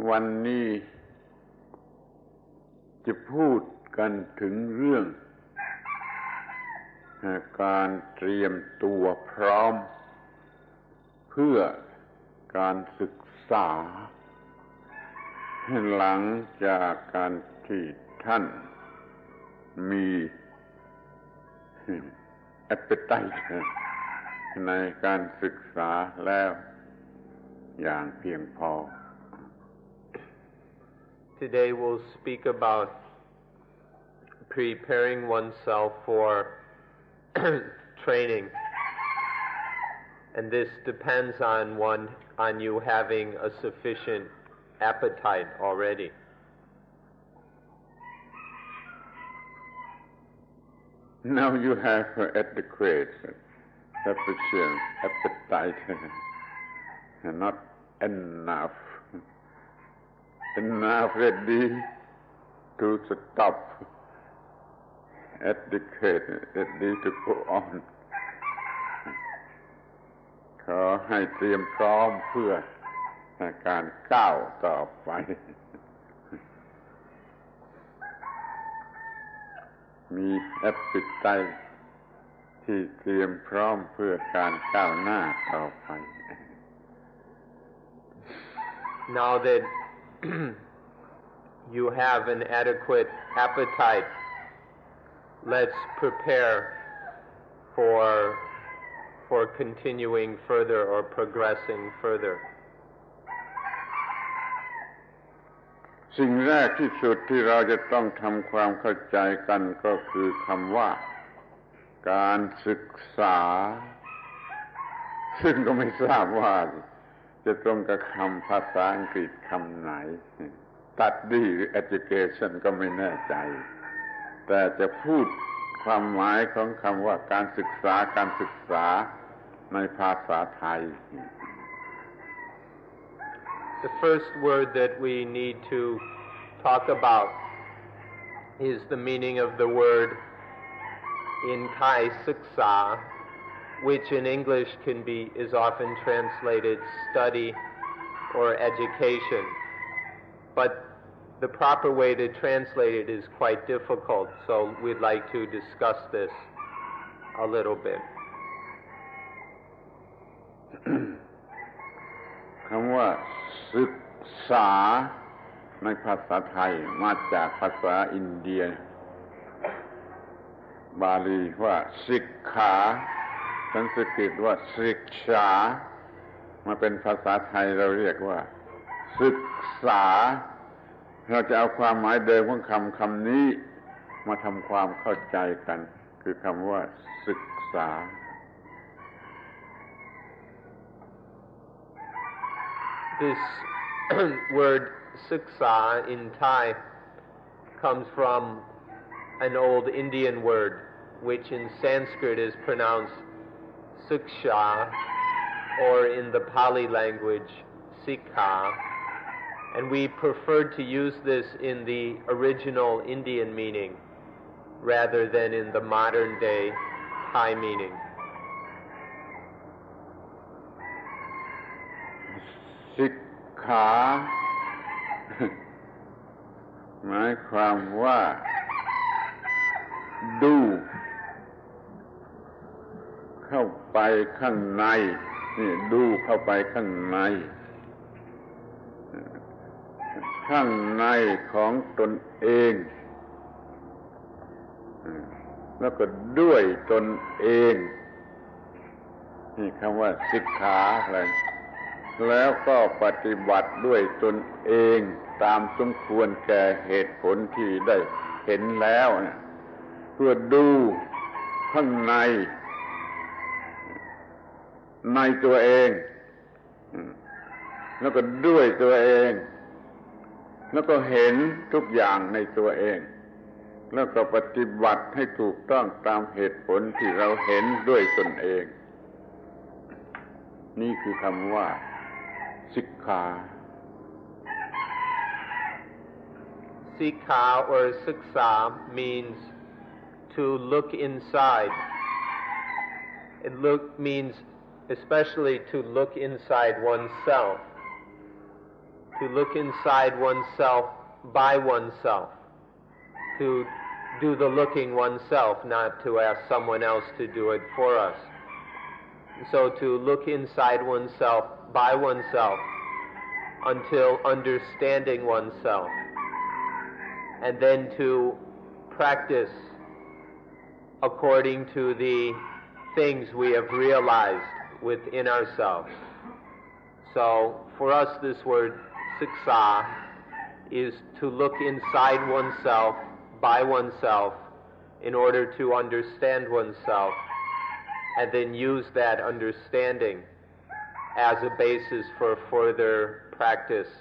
วันนี้จะพูดกันถึงเรื่องการเตรียมตัวพร้อมเพื่อการศึกษาหลังจากการที่ท่านมี appetite ในการศึกษาแล้วอย่างเพียงพอ Today we'll speak about preparing oneself for training, and this depends on you having a sufficient appetite already. Now you have adequate sufficient appetite, and not enough ready to stop, adequate ready to go on. ขอให้เตรียมพร้อมเพื่อการก้าวต่อไปมี appetite ที่เตรียมพร้อมเพื่อการก้าวหน้าต่อไป Now that you have an adequate appetite, let's prepare for continuing further or progressing further. สิ่งแรกที่สุดที่เราจะต้องทำความเข้าใจกันก็คือคำว่าการศึกษาซึ่งก็ไม่ทราบว่าจะตรงกับคำภาษาอังกฤษคำไหน study หรือ education ก็ไม่แน่ใจแต่จะพูดความหมายของคำว่าการศึกษาในภาษาไทย The first word that we need to talk about is the meaning of the word in Thai siksa, which in English is often translated study or education. But the proper way to translate it is quite difficult, so we'd like to discuss this a little bit. คำว่าศึกษาในภาษาไทยมาจากภาษาอินเดียบาลีว่าศิกขาสันสกฤตว่าศิกษามาเป็นภาษาไทยเราเรียกว่าศึกษาเราจะเอาความหมายเดิมของคำนี้มาทำความเข้าใจกันคือคำว่าศึกษาThis word siksa in Thai comes from an old Indian word which in Sanskrit is pronounced siksha, or in the Pali language sikha, and we preferred to use this in the original Indian meaning rather than in the modern day Thai meaning. ศิกขาหมายความว่าดูเข้าไปข้างในนี่ดูเข้าไปข้างในของตนเองแล้วก็ด้วยตนเองนี่คำว่าศิกขาอะไรแล้วก็ปฏิบัติด้วยตนเองตามสมควรแก่เหตุผลที่ได้เห็นแล้วเพื่อดูข้างในตัวเองแล้วก็ด้วยตัวเองแล้วก็เห็นทุกอย่างในตัวเองแล้วก็ปฏิบัติให้ถูกต้องตามเหตุผลที่เราเห็นด้วยตนเองนี่คือคำว่าศิกขา Sikha or siksa means to look inside. It means especially to look inside oneself. to look inside oneself by oneself, to do the looking oneself, not to ask someone else to do it for us. So to look inside oneself by oneself until understanding oneself, and then to practice according to the things we have realized within ourselves. So for us, this word siksa is to look inside oneself by oneself in order to understand oneself, and then use that understanding as a basis for further practice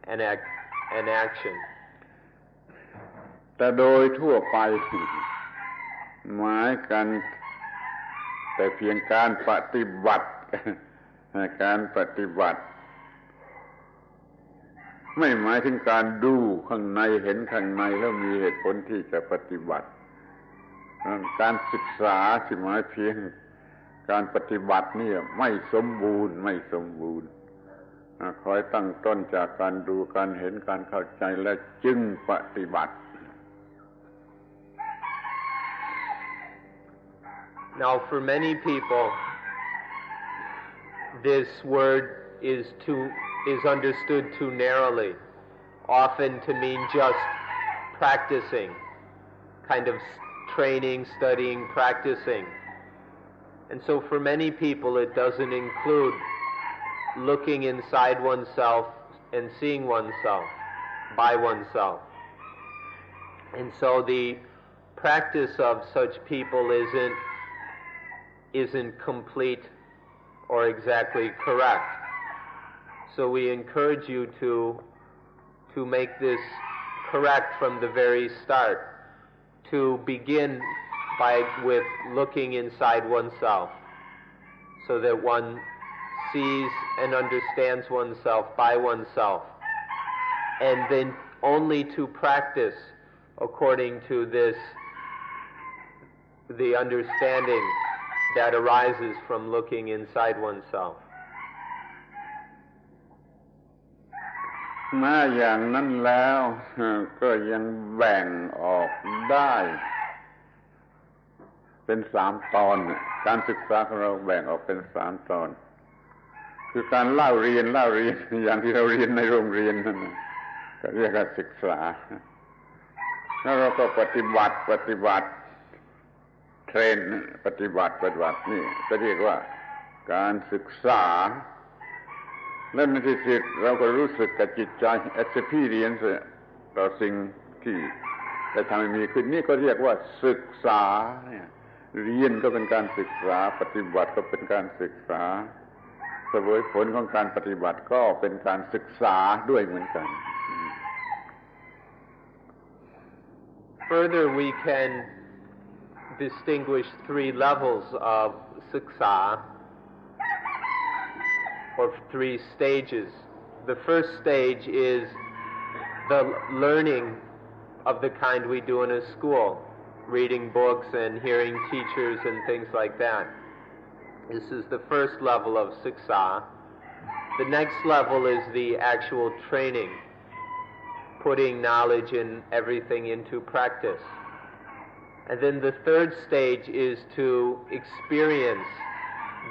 and action. แต่โดยทั่วไปหมายกันแต่เพียงการปฏิบัติไม่หมายถึงการดูข้างในเห็นข้างในแล้วมีเหตุผลที่จะปฏิบัติการศึกษาที่หมายเพียงการปฏิบัตินี่ไม่สมบูรณ์คอยตั้งต้นจากการดูการเห็นการเข้าใจและจึงปฏิบัติ Now for many people this word is understood too narrowly, often to mean just practicing, kind of training, studying, practicing. And so for many people it doesn't include looking inside oneself and seeing oneself by oneself. And so the practice of such people isn't complete or exactly correct. So we encourage you to make this correct from the very start, to begin with looking inside oneself, so that one sees and understands oneself by oneself, and then only to practice according to the understanding that arises from looking inside oneself. มาอย่างนั้นแล้วก็ยังแบ่งออกได้เป็น3 ตอนการศึกษาของเราแบ่งออกเป็น3 ตอนคือการเล่าเรียนอย่างที่เราเรียนในโรงเรียนนั่นก็เรียกว่าศึกษาแล้วเราก็ปฏิบัติเทรนปฏิบัตินี่ก็เรียกว่าการศึกษาและในที่สุดเราก็รู้สึกกับจิตใจ Experience ต่อสิ่งที่ได้ทำให้มีขึ้นนี่ก็เรียกว่าศึกษาเนี่ยเรียนก็เป็นการศึกษาปฏิบัติก็เป็นการศึกษาเสวยผลของการปฏิบัติก็เป็นการศึกษาด้วยเหมือนกัน Further, we can distinguish 3 levels of siksa, or 3 stages. The first stage is the learning of the kind we do in a school, reading books and hearing teachers and things like that. This is the first level of siksa. The next level is the actual training, putting knowledge and everything into practice. And then the third stage is to experience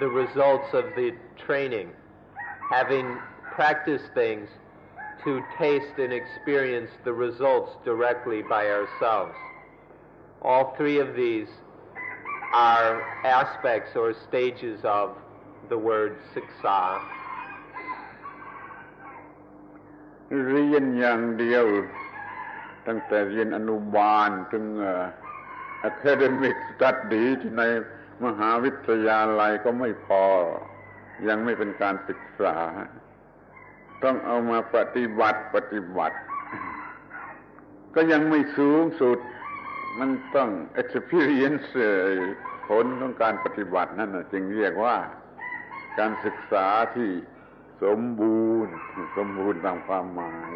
the results of the training, having practiced things, to taste and experience the results directly by ourselves. All 3 of these are aspects or stages of the word siksa. เรียนอย่างเดียวตั้งแต่เรียนอนุบาลถึงacademic study ที่ในมหาวิทยาลัยก็ไม่พอยังไม่เป็นการศึกษาต้องเอามาปฏิบัติก็ยังไม่สูงสุดมันต้อง experience ผลของการปฏิบัตินั่นจึงเรียกว่าการศึกษาที่สมบูรณ์ตามความหมาย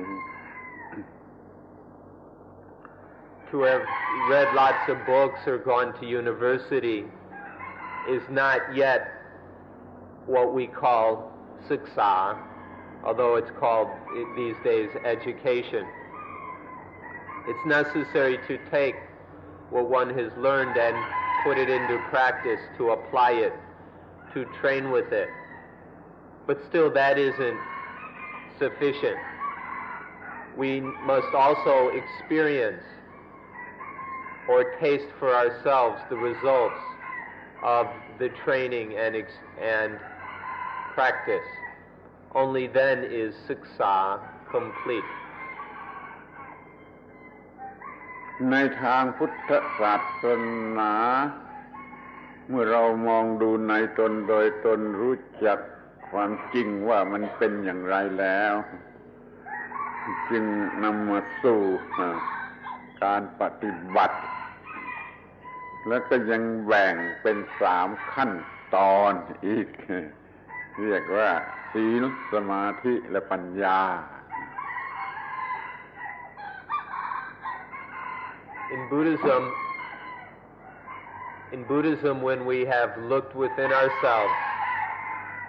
To have read lots of books or gone to university is not yet what we call siksa. although it's called these days education. It's necessary to take what one has learned and put it into practice, to apply it, to train with it. But still, that isn't sufficient. We must also experience or taste for ourselves the results of the training and practice. Only then is siksa complete. ในทางพุทธศาสนาเมื่อเรามองดูในตนโดยตนรู้จักความจริงว่ามันเป็นอย่างไรแล้วจึงนำมาสู่การปฏิบัติแล้วก็ยังแบ่งเป็น3ขั้นตอนอีกเรียกว่าศีลสมาธิและปัญญา In Buddhism, when we have looked within ourselves,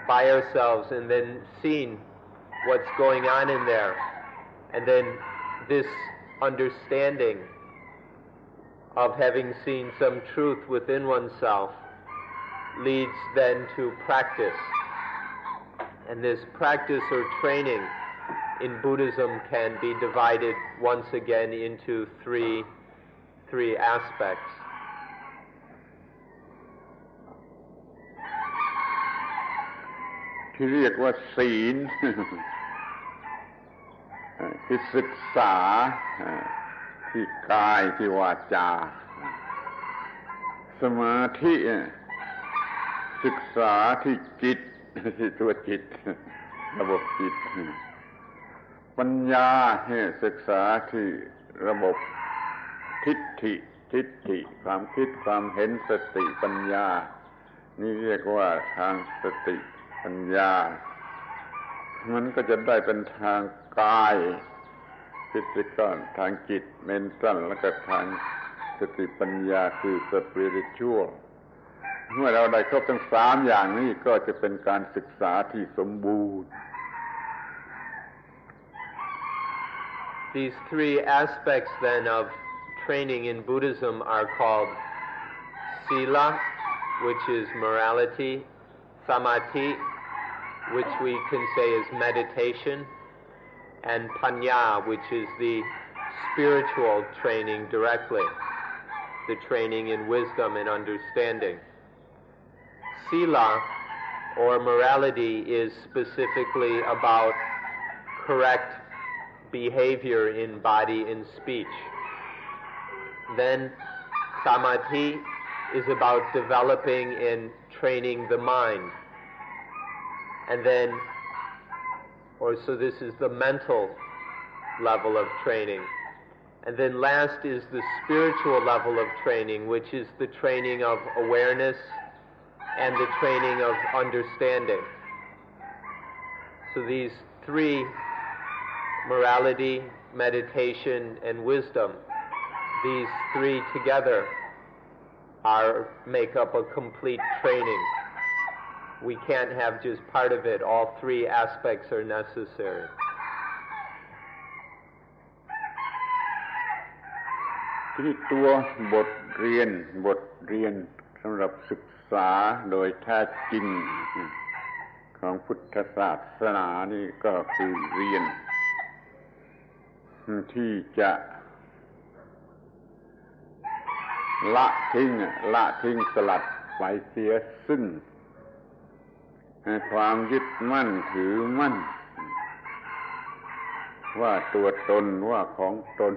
by ourselves, and then seen what's going on in there, and then this understanding of having seen some truth within oneself leads then to practice. And this practice or training in Buddhism can be divided once again into three aspects. ที่เรียกว่าศีล คือศึกษาที่กายที่วาจาสมาธิศึกษาที่จิตที่ตัวจิตระบบจิตปัญญาศึกษาที่ระบบทิฏฐิความคิดความเห็นสติปัญญานี่เรียกว่าทางสติปัญญามันก็จะได้เป็นทางกายฟิสิกอลทางจิตเมนตัลแล้วก็ทางสติปัญญาคือสปิริตชัวลเมื่อเราได้ครบทั้ง3อย่างนี้ก็จะเป็นการศึกษาที่สมบูรณ์ These 3 aspects then of training in Buddhism are called sila, which is morality, samadhi, which we can say is meditation, and panya, which is the spiritual training directly, the training in wisdom and understanding. Sila, or morality, is specifically about correct behavior in body and speech. Then samadhi is about developing and training the mind. And then, so this is the mental level of training. And then last is the spiritual level of training, which is the training of awareness and the training of understanding. So these 3, morality, meditation, and wisdom, these 3 together make up a complete training. We can't have just part of it. All 3 aspects are necessary. ที่ตัวบทเรียนสำหรับศึกษาโดยแท้จริงของพุทธศาสนานี่ก็คือเรียนที่จะละทิ้งสลัดไปเสียซึ่งความยึดมั่นถือมั่นว่าตัวตนว่าของตน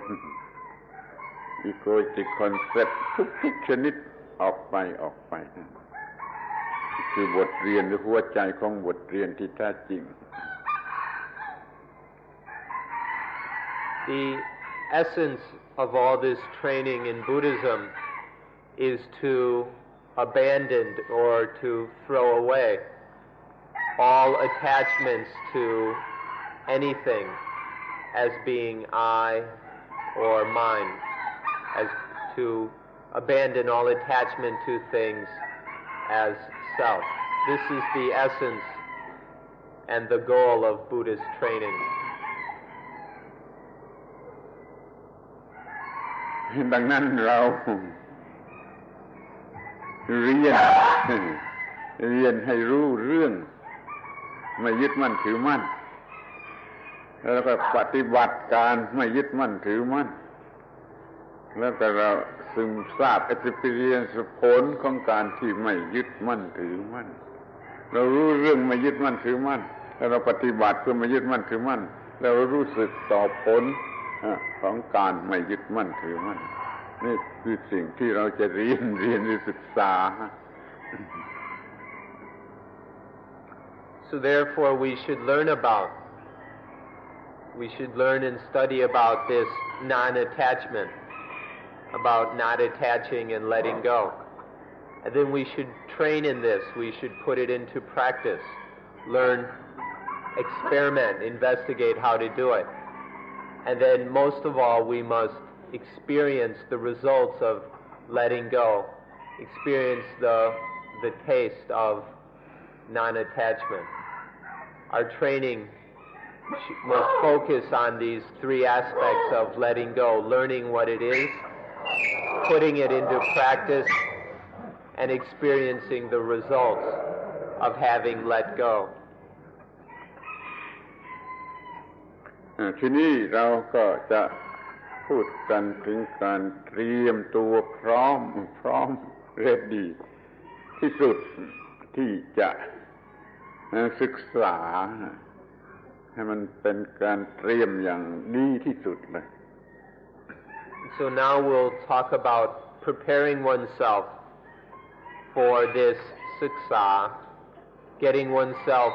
egoistic concept ทุกชนิดออกไปคือบทเรียนหรือหัวใจของบทเรียนที่แท้จริง The essence of all this training in Buddhism is to abandon or to throw away all attachments to anything as being I or mine, as to abandon all attachment to things as self. This is the essence and the goal of Buddhist training. ดังนั้นเราเรียนให้รู้เรื่องไม่ยึดมั่นถือมั่นแล้วก็ปฏิบัติการไม่ยึดมั่นถือมั่นแล้วก็เราซึมซาบ Aspiration ผลของการที่ไม่ยึดมั่นถือมั่นเรารู้เรื่องไม่ยึดมั่นถือมั่นแล้วเราปฏิบัติเพื่อไม่ยึดมั่นถือมั่นแล้วเรารู้สึกต่อผลของการไม่ยึดมั่นถือมั่นนี่คือสิ่งที่เราจะเรียนหรือศึกษา So therefore we should learn and study about this non-attachment, about not attaching and letting go. And then we should train in this, we should put it into practice, learn, experiment, investigate how to do it. And then most of all we must experience the results of letting go, experience the taste of non-attachment. Our training must focus on these three aspects of letting go, learning what it is, putting it into practice, and experiencing the results of having let go. ทีนี้เราก็จะพูดกันถึงการเตรียมตัวพร้อมเร็ดดีที่สุดที่จะศึกษาให้มันเป็นการเตรียมอย่างดีที่สุดเลย So now we'll talk about preparing oneself for this siksa, getting oneself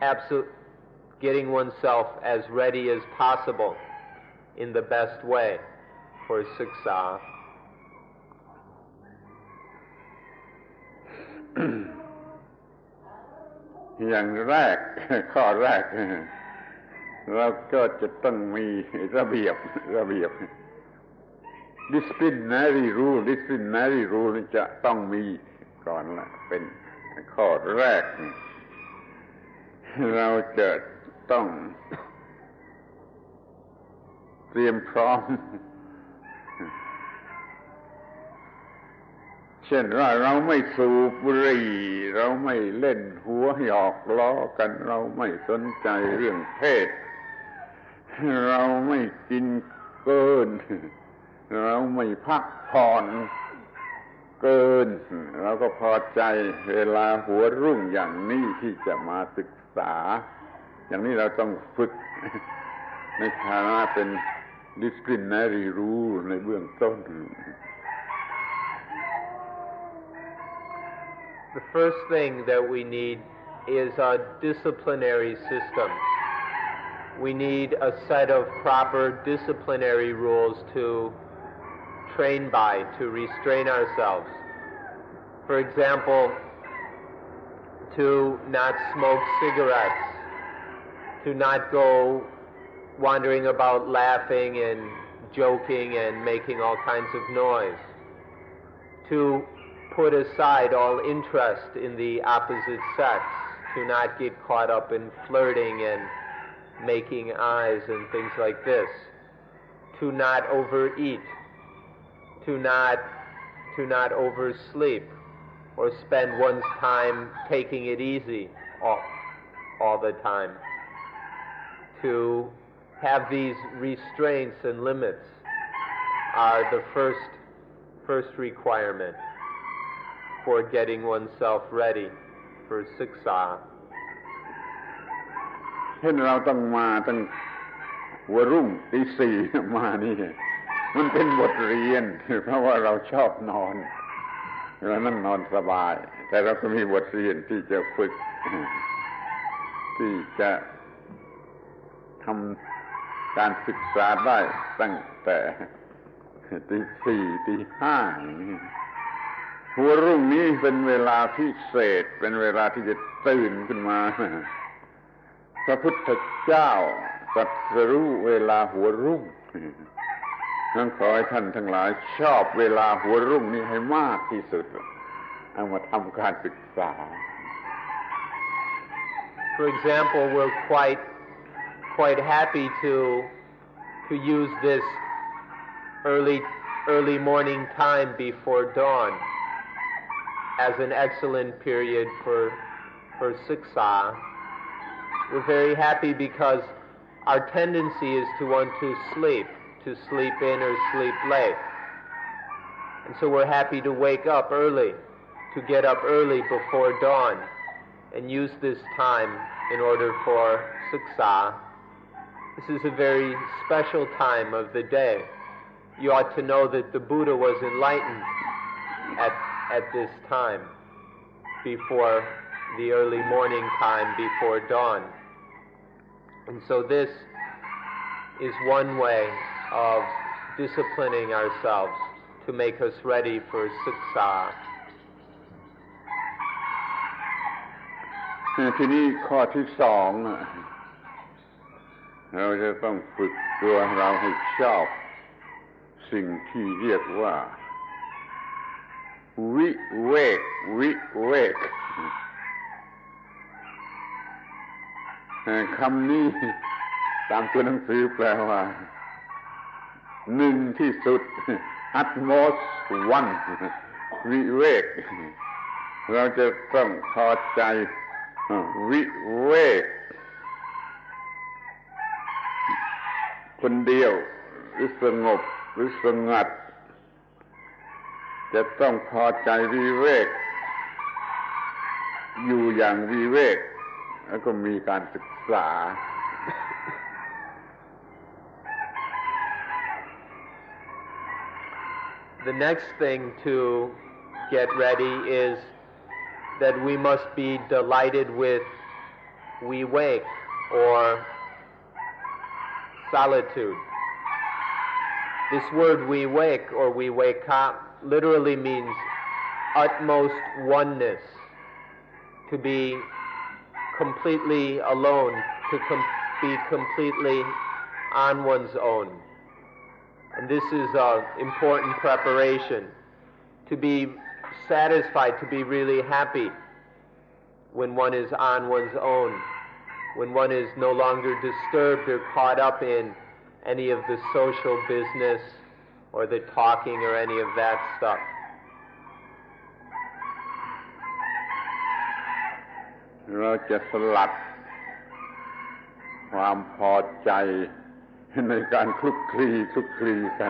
as ready as possible in the best way for siksa. อย่างแรกข้อแรกเราก็จะต้องมีระเบียบ disciplinary rule จะต้องมีก่อนละเป็นข้อแรกเราจะต้องเตรียมพร้อมเช่นว่าเราไม่สูบบุหรี่เราไม่เล่นหัวหยอกล้อกันเราไม่สนใจเรื่องเพศเราไม่กินเกินเราไม่พักผ่อนเกินเราก็พอใจเวลาหัวรุ่งอย่างนี้ที่จะมาศึกษาอย่างนี้เราต้องฝึกในฐานะเป็น disciplinary rule ในเบื้องต้นThe first thing that we need is a disciplinary system. We need a set of proper disciplinary rules to train by, to restrain ourselves. For example, to not smoke cigarettes, to not go wandering about laughing and joking and making all kinds of noise, to put aside all interest in the opposite sex, to not get caught up in flirting and making eyes and things like this, to not overeat, to not oversleep, or spend one's time taking it easy all the time. To have these restraints and limits are the first requirement for getting oneself ready for siksa. เช่นเราต้องมาตั้งหัวรุ่งตี 4มานี่มันเป็นบทเรียนเพราะว่าเราชอบนอนเรานั่งนอนสบายแต่เราก็มีบทเรียนที่จะฝึกที่จะทำการศึกษาได้ตั้งแต่ตี 4 ตี 5อย่างนี้หัวรุ่งนี้เป็นเวลาพิเศษเป็นเวลาที่จะตื่นขึ้นมาพระพุทธเจ้าตรัสรู้เวลาหัวรุ่งนั้นขอให้ท่านทั้งหลายชอบเวลาหัวรุ่งนี้ให้มากที่สุดเอามาทำการศึกษา For example, we're quite happy to use this early morning time before dawn as an excellent period for siksa. We're very happy because our tendency is to want to sleep in or sleep late. And so we're happy to wake up early, to get up early before dawn, and use this time in order for siksa. This is a very special time of the day. You ought to know that the Buddha was enlightened at this time, before the early morning time, before dawn. And so this is one way of disciplining ourselves to make us ready for siksa. ทีนี้ข้อที่สองเราจะต้องฝึกตัวเราให้ชอบสิ่งที่เรียกว่าวิเวกคำนี้ตามตัวหนังสือแปลว่าหนึ่งที่สุด utmost one วิเวกเราจะต้องพอใจวิเวกคนเดียวหรือสงบหรือสงัดจะต้องพอใจวิเวกอยู่อย่างวิเวกแล้วก็มีการศึกษา The next thing to get ready is that we must be delighted with vivek or solitude. This word vivek or viveka literally means utmost oneness, to be completely alone, to be completely on one's own. And this is an important preparation to be satisfied, to be really happy when one is on one's own, when one is no longer disturbed or caught up in any of the social business or the talking or any of that stuff. เราจะสลัดความพอใจในการคลุกคลีกั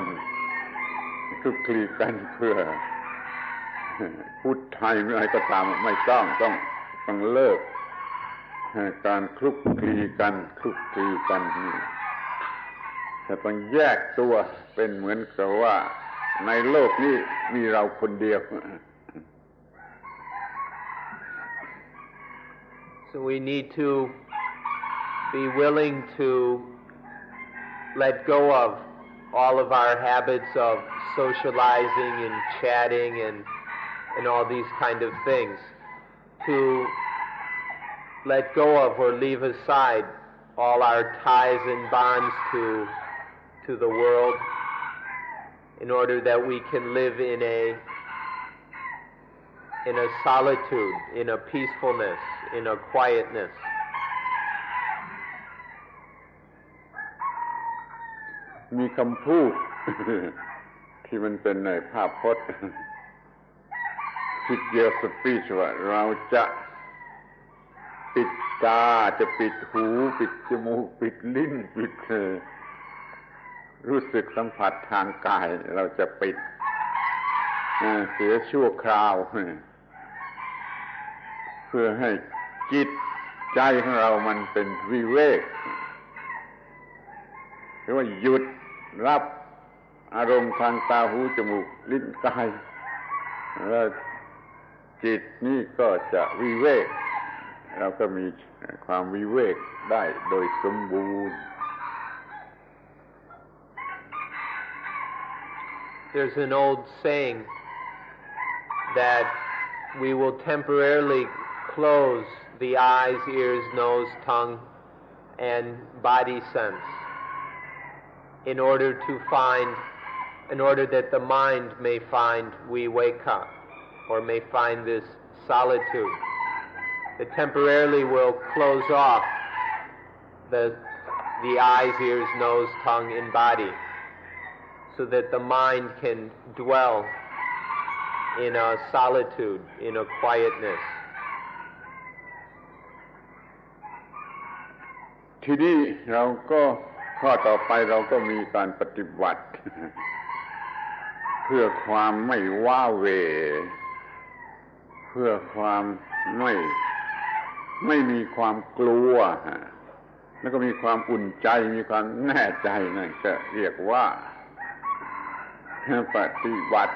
นเพื่อพูดไทยไม่อะไรก็ตามไม่ต้องเลิกการคลุกคลีกันจะต้องแยกตัวเป็นเหมือนกับว่าในโลกนี้มีเราคนเดียว So we need to be willing to let go of all of our habits of socializing and chatting and all these kind of things, to let go of or leave aside all our ties and bonds to the world in order that we can live in a solitude, in a peacefulness, in a quietness. มีคำพูด ที่มันเป็นในภาพพจน์figure of speech ว่าเราจะปิดตาจะปิดหูปิดจมูกปิดลิ้นปิดรู้สึกสัมผัสทางกายเราจะปิดเสียชั่วคราวเพื่อให้จิตใจของเรามันเป็นวิเวกหรือว่าหยุดรับอารมณ์ทางตาหูจมูกลิ้นกายแล้วจิตนี่ก็จะวิเวกเราก็มีความวิเวกได้โดยสมบูรณ์ There's an old saying that we will temporarily close the eyes, ears, nose, tongue, and body sense in order that the mind may find viveka or may find this solitude. that temporarily will close off the eyes, ears, nose, tongue, and body, so that the mind can dwell in a solitude, in a quietness. ทีนี้เราก็ข้อต่อไปเราก็มีการปฏิบัติ เพื่อความไม่ว้าเหวเพื่อความไม่มีความกลัวแล้วก็มีความอุ่นใจมีความแน่ใจนั่นจะเรียกว่าปฏิบัติ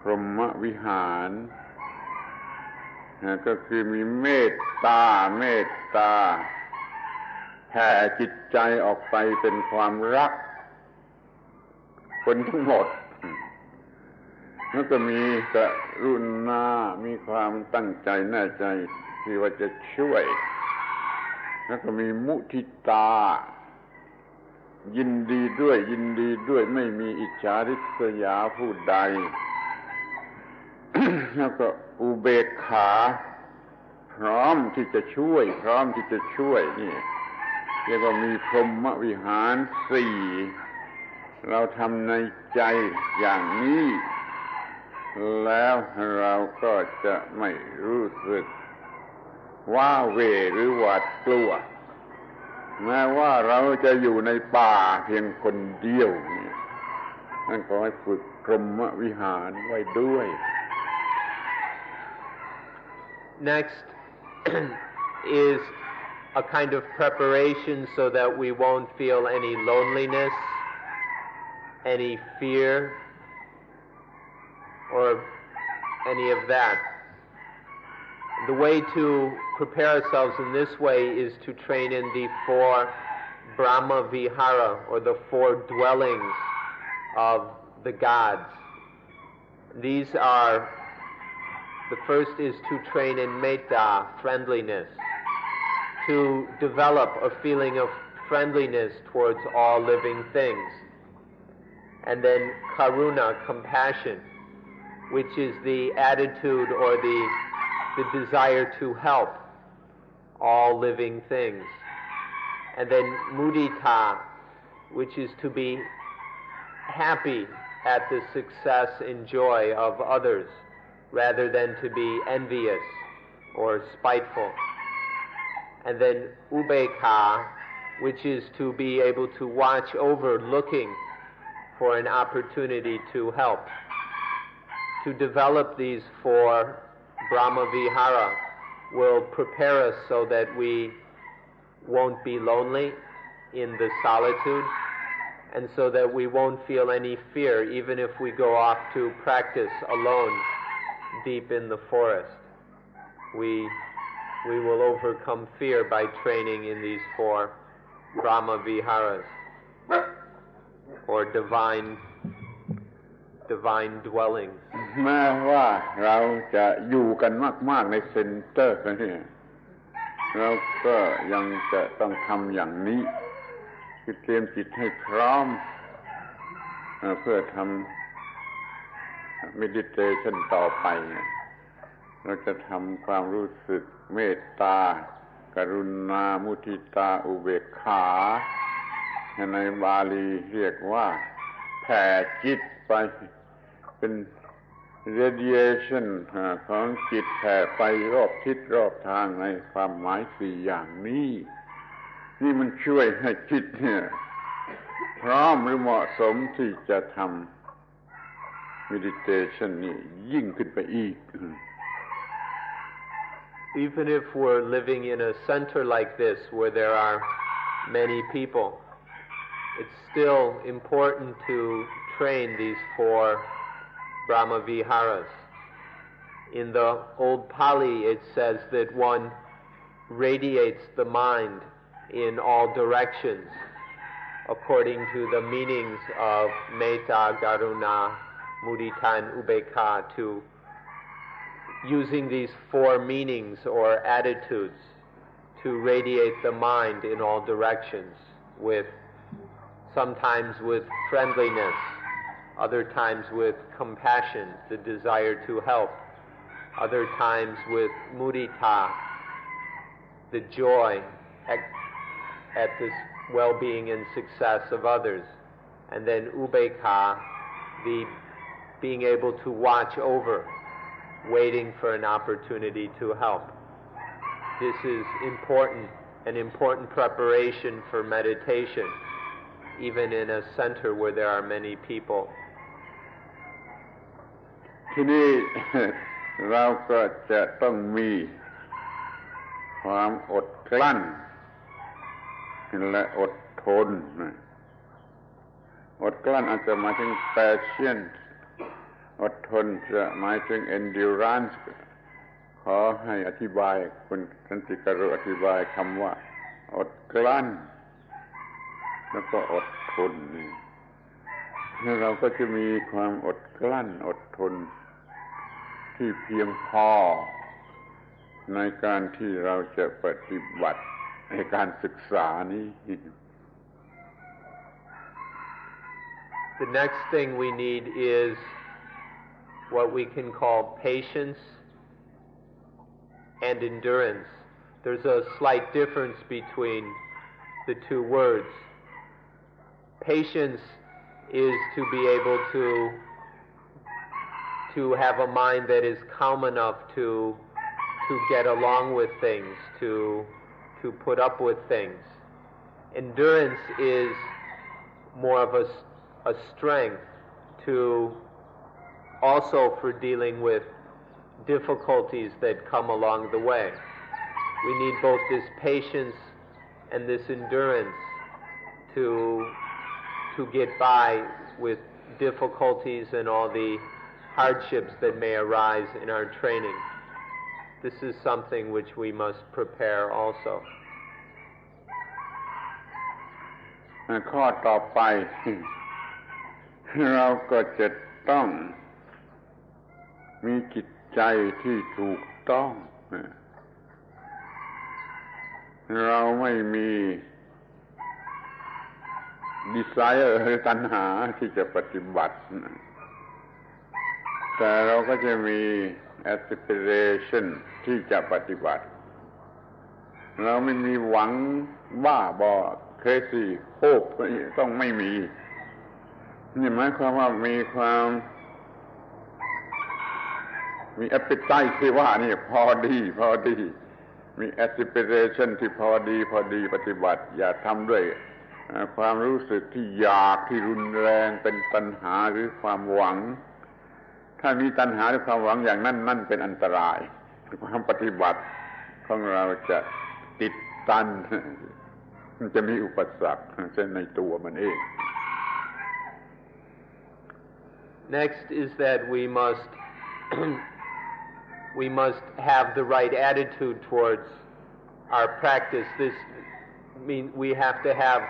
พรหมวิหารก็คือมีเมตตาแผ่จิตใจออกไปเป็นความรักคนทั้งหมดแล้วก็มีกรุณามีความตั้งใจแน่ใจที่ว่าจะช่วยแล้วก็มีมุทิตายินดีด้วยไม่มีอิจฉาริษยาผู้ใด แล้วก็อุเบกขาพร้อมที่จะช่วยนี่เรียกว่ามีพรหมวิหารสี่เราทำในใจอย่างนี้แล้วเราก็จะไม่รู้สึกว้าเหวหรือหวาดกลัวแม้ว่าเราจะอยู่ในป่าเพียงคนเดียวนั่นขอให้ฝึกพรหมวิหารไว้ด้วย Next is a kind of preparation so that we won't feel any loneliness, any fear, or any of that. The way to prepare ourselves in this way is to train in the 4 Brahma Vihara, or the 4 dwellings of the gods. These are, the first is to train in metta, friendliness, to develop a feeling of friendliness towards all living things. And then karuna, compassion, which is the attitude or the desire to help all living things. And then mudita, which is to be happy at the success and joy of others, rather than to be envious or spiteful. And then ubeka, which is to be able to watch over, looking for an opportunity to help. To develop these 4 Brahma Vihara will prepare us so that we won't be lonely in the solitude, and so that we won't feel any fear even if we go off to practice alone deep in the forest. We will overcome fear by training in these 4 Brahma Viharas, or divine dwellings. แม้ว่าเราจะอยู่กันมากๆในเซ็นเตอร์เนี่ยเราก็ยังจะต้องทำอย่างนี้คือเตรียมจิตให้พร้อมเพื่อทำ meditation ต่อไปเราจะทำความรู้สึกเมตตากรุณามุทิตาอุเบกขาในบาลีเรียกว่าแผ่จิตไปเป็น radiation ของจิตแผ่ไปรอบทิศรอบทางในความหมาย4อย่างนี้นี่มันช่วยให้จิตเนี่ยพร้อมหรือเหมาะสมที่จะทำ meditation นี่ยิ่งขึ้นไปอีก Even if we're living in a center like this where there are many people, it's still important to train these 4 Brahma Viharas. In the old Pali, it says that one radiates the mind in all directions according to the meanings of metta, karuna, mudita, and ubeka, to using these 4 meanings or attitudes to radiate the mind in all directions, sometimes with friendliness, other times with compassion, the desire to help, other times with mudita, the joy at this well-being and success of others, and then ubekha, the being able to watch over, waiting for an opportunity to help. This is an important preparation for meditation, even in a center where there are many people. ที่นี่ เราก็จะต้องมีความอดกลั้นและอดทนอดกลั้นอาจจะหมายถึง patience อดทนจะหมายถึง endurance ขอให้อธิบายคุณสันติกรุอธิบายคำว่าอดกลั้นแล้วก็อดทนนี่เราก็จะมีความอดกลั้นอดทนที่เพียงพอในการที่เราจะปฏิบัติในการศึกษานี้ The next thing we need is what we can call patience and endurance. There's a slight difference between the two words. Patience is to be able to have a mind that is calm enough to get along with things, to put up with things. Endurance is more of a strength to also for dealing with difficulties that come along the way. We need both this patience and this endurance to get by with difficulties and all the hardships that may arise in our training. This is something which we must prepare also. ข้อต่อไป เราก็จะต้องมีจิตใจที่ถูกต้องเราไม่มี desire หรือตัณหาที่จะปฏิบัติแต่เราก็จะมี aspiration ที่จะปฏิบัติเราไม่มีหวังบ้าบอ crazy hope ต้องไม่มีนี่หมายความว่ามีความมี appetite ที่ว่านี่พอดีมี aspiration ที่พอดีปฏิบัติอย่าทำด้วยความรู้สึกที่อยากที่รุนแรงเป็นตัณหาหรือความหวังถ้ามีตัณหาหรือความหวังอย่างนั้นนั่นเป็นอันตรายความปฏิบัติของเราจะติดตันมันจะมีอุปสรรคเช่นในตัวมันเอง Next is that we must have the right attitude towards our practice. This means we have to have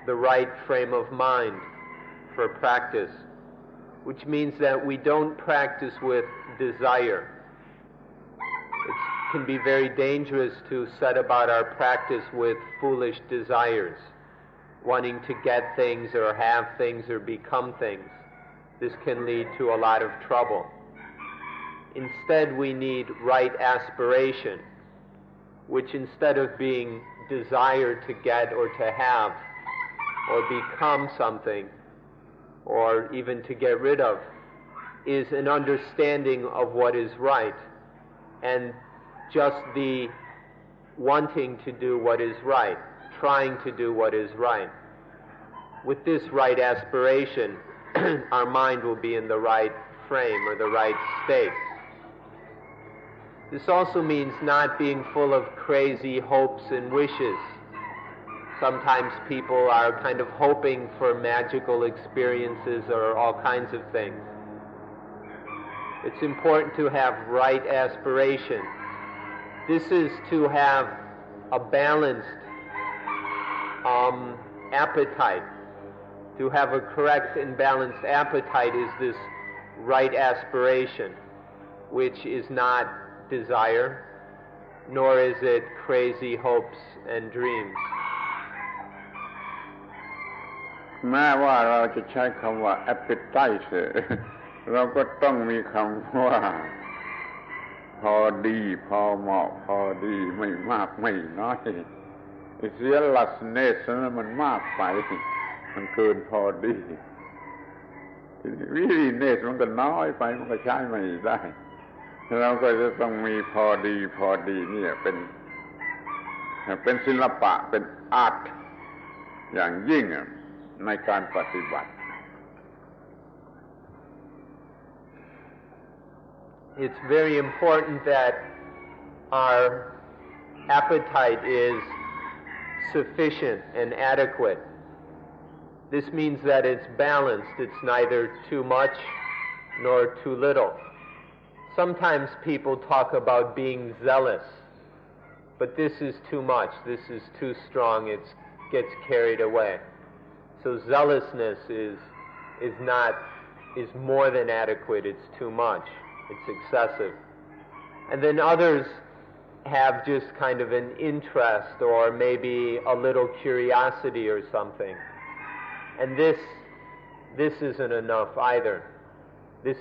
the right frame of mind for practice, which means that we don't practice with desire. It can be very dangerous to set about our practice with foolish desires, wanting to get things or have things or become things. This can lead to a lot of trouble. Instead, we need right aspiration, which instead of being desire to get or to have or become something or even to get rid of, is an understanding of what is right and just the wanting to do what is right, trying to do what is right. With this right aspiration, our mind will be in the right frame or the right state. This also means not being full of crazy hopes and wishes. Sometimes people are kind of hoping for magical experiences or all kinds of things. It's important to have right aspiration. This is to have a balanced appetite. To have a correct and balanced appetite is this right aspiration, which is not desire, nor is it crazy hopes and dreams. แม้ว่าเราจะใช้คำว่า appetite เราก็ต้องมีคำว่า พอดีพอเหมาะพอดีไม่มากไม่น้อยfearlessness นั้นมันมากไปมันเกินพอดีweariness มันก็น้อยไปมันก็ใช้ไม่ได้เราก็จะต้องมีพอดีพอดีนี่เป็นศิลปะเป็นอาร์ตอย่างยิ่งในการปฏิบัติ It's very important that our appetite is sufficient and adequate. This means that it's balanced. It's neither too much nor too little. Sometimes people talk about being zealous, but this is too much. This is too strong. It gets carried away. So zealousness is more than adequate. It's too much. It's excessive. And then others have just kind of an interest or maybe a little curiosity or something. And this isn't enough either. This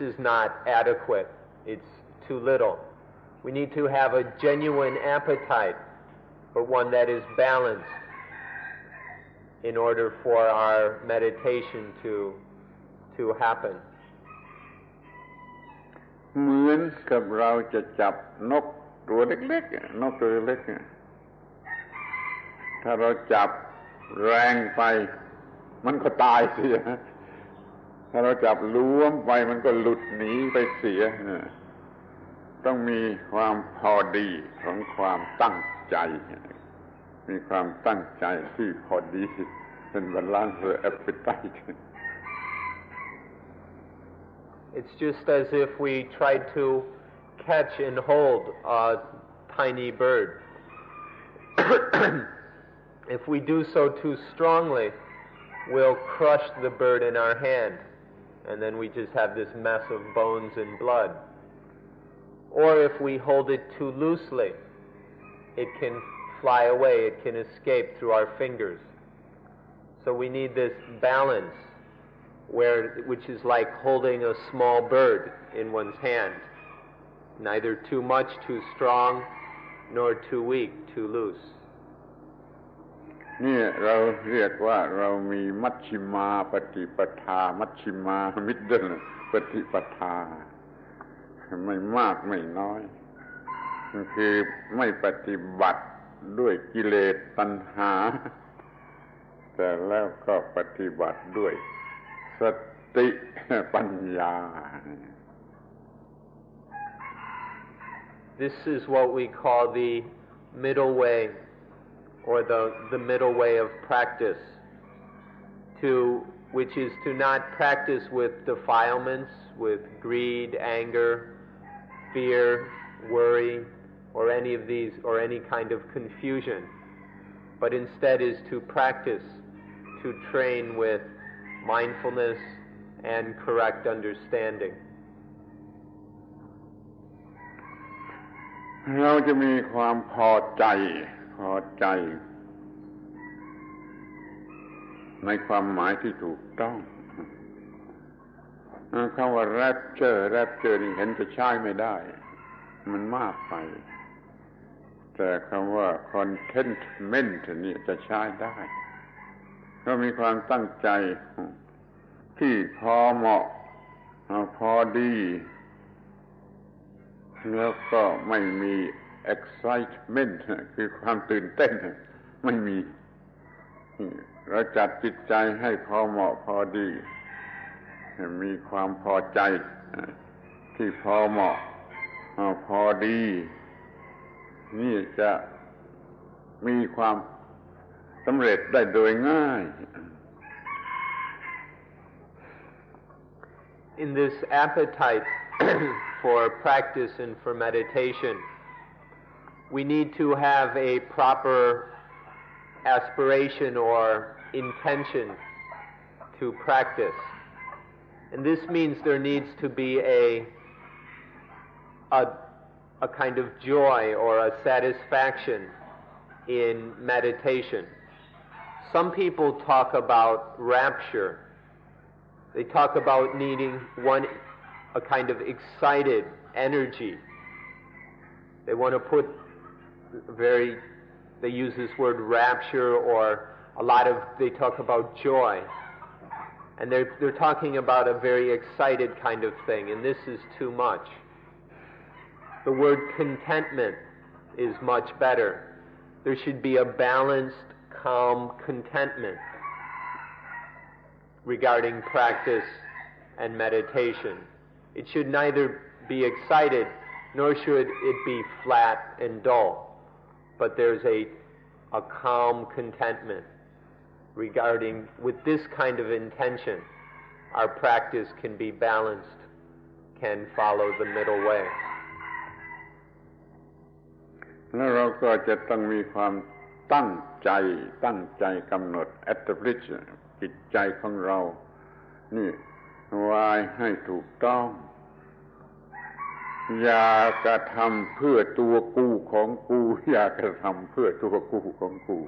is not adequate. It's too little. We need to have a genuine appetite, but one that is balanced in order for our meditation to happen. เหมือนกับเราจะจับนกตัวเล็กๆนกตัวเล็กถ้าเราจับแรงไปมันก็ตายเสียถ้าเราจับล้วมไปมันก็หลุดหนีไปเสียต้องมีความพอดีของความตั้งใจมีความตั้งใจที่พอดีเป็นบาลานซ์ appetite. It's just as if we tried to catch and hold a tiny bird. If we do so too strongly, we'll crush the bird in our hand, and then we just have this mess of bones and blood. Or if we hold it too loosely, it can fly away, it can escape through our fingers. So we need this balance, which is like holding a small bird in one's hand. Neither too much, too strong, nor too weak, too loose. นี่เราเรียกว่าเรามีมัชฌิมาปฏิปทามัชฌิมามิดเดิลปฏิปทาไม่มากไม่น้อยคือไม่ปฏิบัติด้วยกิเลสตัณหาแต่แล้วก็ปฏิบัติด้วยสติปัญญา This is what we call the middle way, or the middle way of practice, which is to not practice with defilements, with greed, anger, fear, worry, or any of these, or any kind of confusion, but instead is to practice, to train with mindfulness and correct understanding. เราจะมีความพอใจในความหมายที่ถูกต้องคำว่า rapture นี่เห็นจะใช้ไม่ได้มันมากไปแต่คำว่า contentment นี่จะใช้ได้ก็มีความตั้งใจที่พอเหมาะพอดีแล้วก็ไม่มี excitement คือความตื่นเต้นไม่มีเราจัดจิตใจให้พอเหมาะพอดีมีความพอใจที่พอเหมาะพอดีนี่จะมีความสำเร็จได้โดยง่าย In this appetite for practice and for meditation, we need to have a proper aspiration or intention to practice. And this means there needs to be a kind of joy or a satisfaction in meditation. Some people talk about rapture. They talk about needing a kind of excited energy They want to put they use this word rapture, or they talk about joy. And they're talking about a very excited kind of thing, and this is too much. The word contentment is much better. There should be a balanced, calm contentment regarding practice and meditation. It should neither be excited, nor should it be flat and dull. But there's a calm contentment regarding, with this kind of intention, our practice can be balanced, can follow the middle way. แล้วเราก็จะต้องมีความตั้งใจกำหนด establish จิตใจของเรานี่วายให้ถูกต้องอย่ากระทำเพื่อตัวกูของกูอย่ากระทำเพื่อตัวกูของกู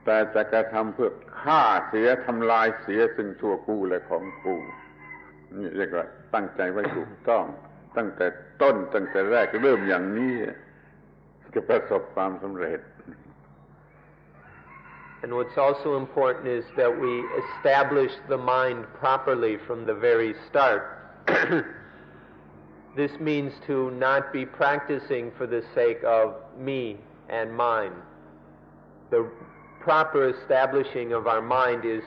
แต่จะกระทำเพื่อฆ่าเสียทำลายเสียซึ่งตัวกูและของกูนี่เรียกว่าตั้งใจไว้ถูกต้องตั้งแต่ต้นตั้งแต่แรกเริ่มอย่างนี้จะประสบความสำเร็จ And what's also important is that we establish the mind properly from the very start. This means to not be practicing for the sake of me and mine. The proper establishing of our mind is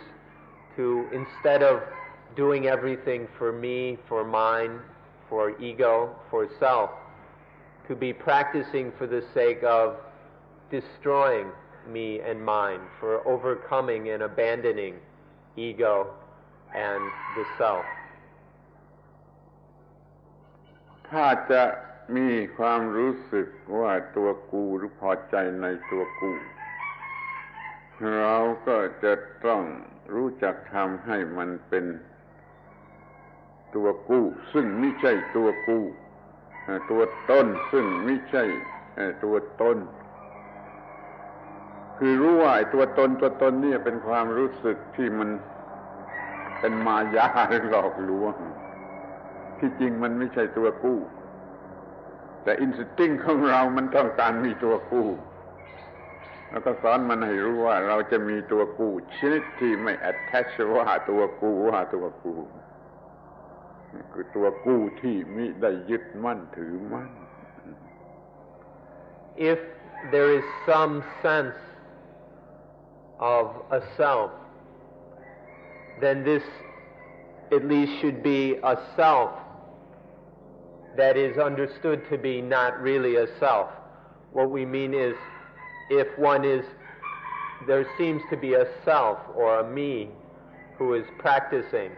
to, instead of doing everything for me, for mine, for ego, for self, to be practicing for the sake of destroying me and mine, for overcoming and abandoning ego and the self. ถ้าจะมีความรู้สึกว่าตัวกูหรือพอใจในตัวกูเราก็จะต้องรู้จักทำให้มันเป็นตัวกูซึ่งไม่ใช่ตัวกูตัวตนซึ่งไม่ใช่ตัวตนคือรู้ว่าไอ้ตัวตนนี่เป็นความรู้สึกที่มันเป็นมายาหรือหลอกลวงที่จริงมันไม่ใช่ตัวกูแต่อินสติ้งของเรามันต้องการมีตัวกูแล้วก็สอนมันให้รู้ว่าเราจะมีตัวกูชนิดที่ไม่ attach ว่าตัวกูคือตัวกูที่มิได้ยึดมั่นถือมั่น If there is some sense of a self, then this at least should be a self that is understood to be not really a self. What we mean is, if there seems to be a self or a me who is practicing,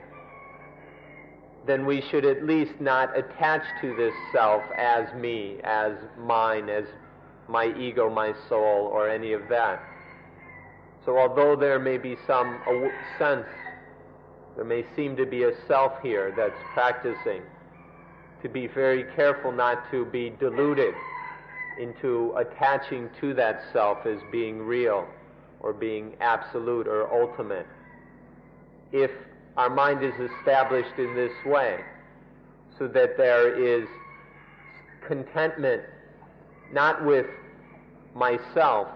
then we should at least not attach to this self as me, as mine, as my ego, my soul, or any of that. So although there may be some sense, there may seem to be a self here that's practicing, to be very careful not to be deluded into attaching to that self as being real or being absolute or ultimate. If our mind is established in this way, so that there is contentment not with myself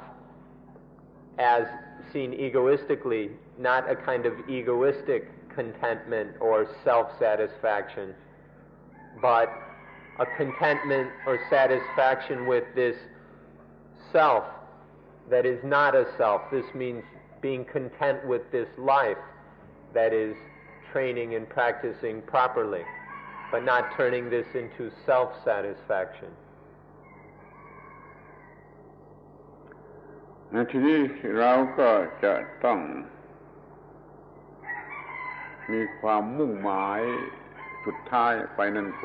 as seen egoistically, not a kind of egoistic contentment or self-satisfaction, but a contentment or satisfaction with this self that is not a self. This means being content with this life that is training and practicing properly, but not turning this into self-satisfaction. ทีนี้เราก็จะต้องมีความมุ่งหมายสุดท้ายไปนั่นโก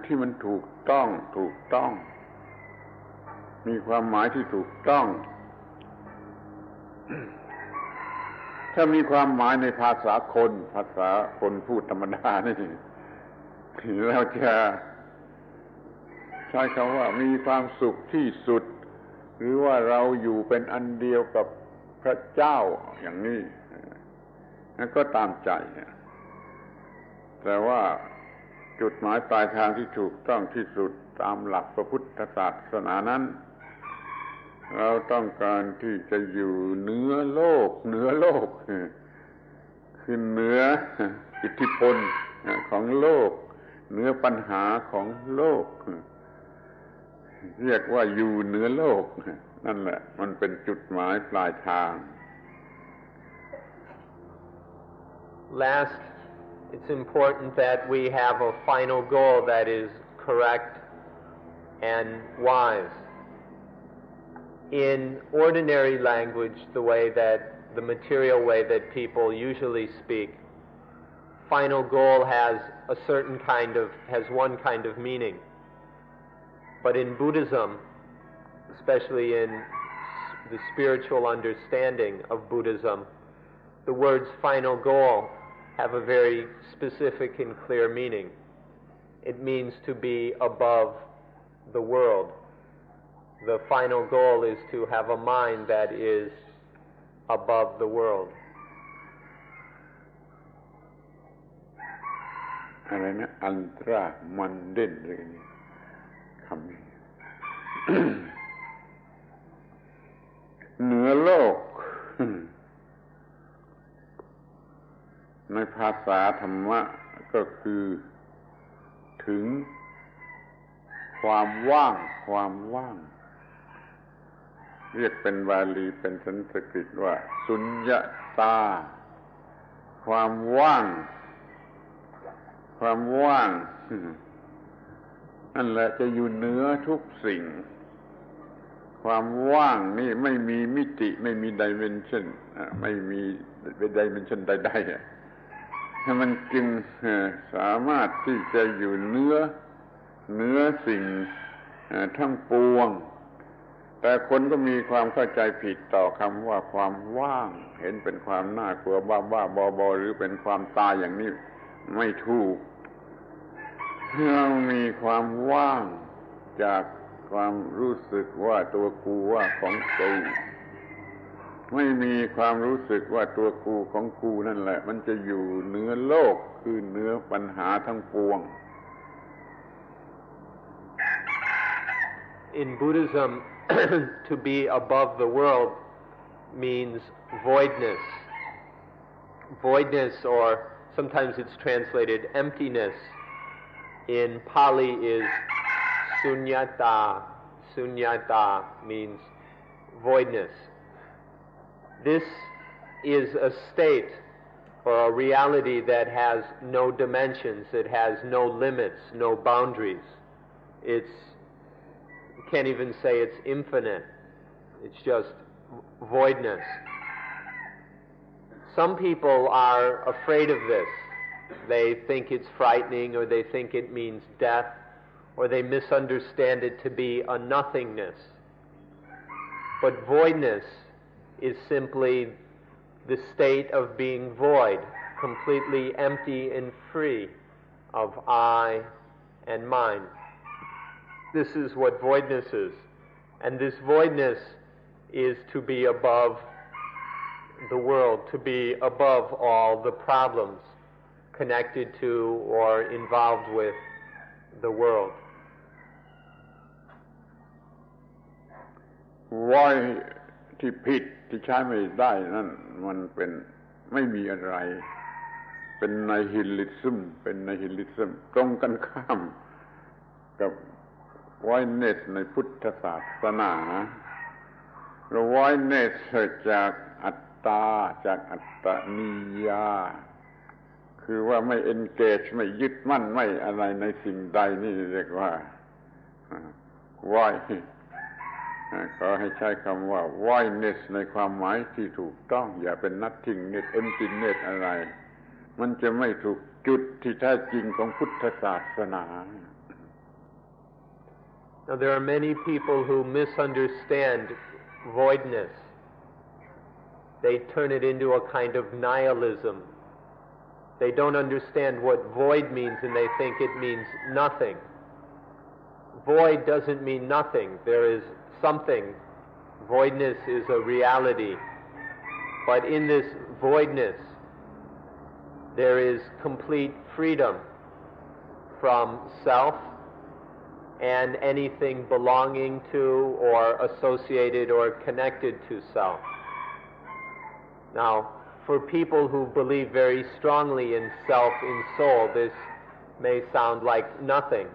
ที่มันถูกต้องมีความหมายที่ถูกต้องถ้ามีความหมายในภาษาคนพูดธรรมดานี่เราจะใช้คำว่ามีความสุขที่สุดหรือว่าเราอยู่เป็นอันเดียวกับพระเจ้าอย่างนี้นั่นก็ตามใจแต่ว่า จุดหมายปลายทางที่ถูกต้องที่สุดตามหลักพระพุทธศาสนานั้นเราต้องการที่จะอยู่เหนือโลกคือเหนืออิทธิพลของโลกเหนือปัญหาของโลกเรียกว่าอยู่เหนือโลกนั่นแหละมันเป็นจุดหมายปลายทาง Last, it's important that we have a final goal that is correct and wise. In ordinary language, the material way that people usually speak, final goal has one kind of meaning. But in Buddhism, especially in the spiritual understanding of Buddhism, the words final goal have a very specific and clear meaning. It means to be above the world. The final goal is to have a mind that is above the world. อะไรนะอันตรามันเด่นเลยคำนี้ เหนือโลก ในภาษาธรรมะก็คือถึงความว่างเรียกเป็นบาลีเป็นสันสกฤตว่าสุญญตาความว่างนั่นแหละจะอยู่เหนือทุกสิ่งความว่างนี่ไม่มีมิติไม่มีดิเมนชันไม่มีดิเมนชันใดๆให้มันจึงสามารถที่จะอยู่เหนือสิ่งทั้งปวงแต่คนก็มีความเข้าใจผิดต่อคำว่าความว่างเห็นเป็นความน่ากลัวบ้าๆบอๆหรือเป็นความตายอย่างนี้ไม่ถูกเรามีความว่างจากความรู้สึกว่าตัวกูว่าของกูไม่มีความรู้สึกว่าตัวกูของกูนั่นแหละมันจะอยู่เหนือโลกคือเหนือปัญหาทั้งปวง In Buddhism, to be above the world means voidness. Voidness, or sometimes it's translated emptiness, in Pali is sunyata. Sunyata means voidness. This is a state or a reality that has no dimensions, it has no limits, no boundaries. You can't even say it's infinite. It's just voidness. Some people are afraid of this. They think it's frightening, or they think it means death, or they misunderstand it to be a nothingness. But voidness is simply the state of being void, completely empty and free of I and mine. This is what voidness is. And this voidness is to be above the world, to be above all the problems connected to or involved with the world. ไว้ที่ผิดที่ใช้ไม่ได้นั่นมันเป็นไม่มีอะไรเป็นไนฮิลิซึมตรงกันข้ามกับ voidness ในพุทธศาสนาเรา voidness จากอัตตาจากอัตตนิยาคือว่าไม่ engage ไม่ยึดมั่นไม่อะไรในสิ่งใดนี่เรียกว่า void ขอให้ใช้คำว่า voidness ในความหมายที่ถูกต้องอย่าเป็น nothingness emptiness อะไรมันจะไม่ถูกจุดที่แท้จริงของพุทธศาสนา Now there are many people who misunderstand voidness. They turn it into a kind of nihilism. They don't understand what void means and they think it means nothing. Void doesn't mean nothing. There is something. Voidness is a reality. But in this voidness, there is complete freedom. from self and anything belonging to or associated or connected to self. Now, for people who believe very strongly in self, in soul, this may sound like nothing,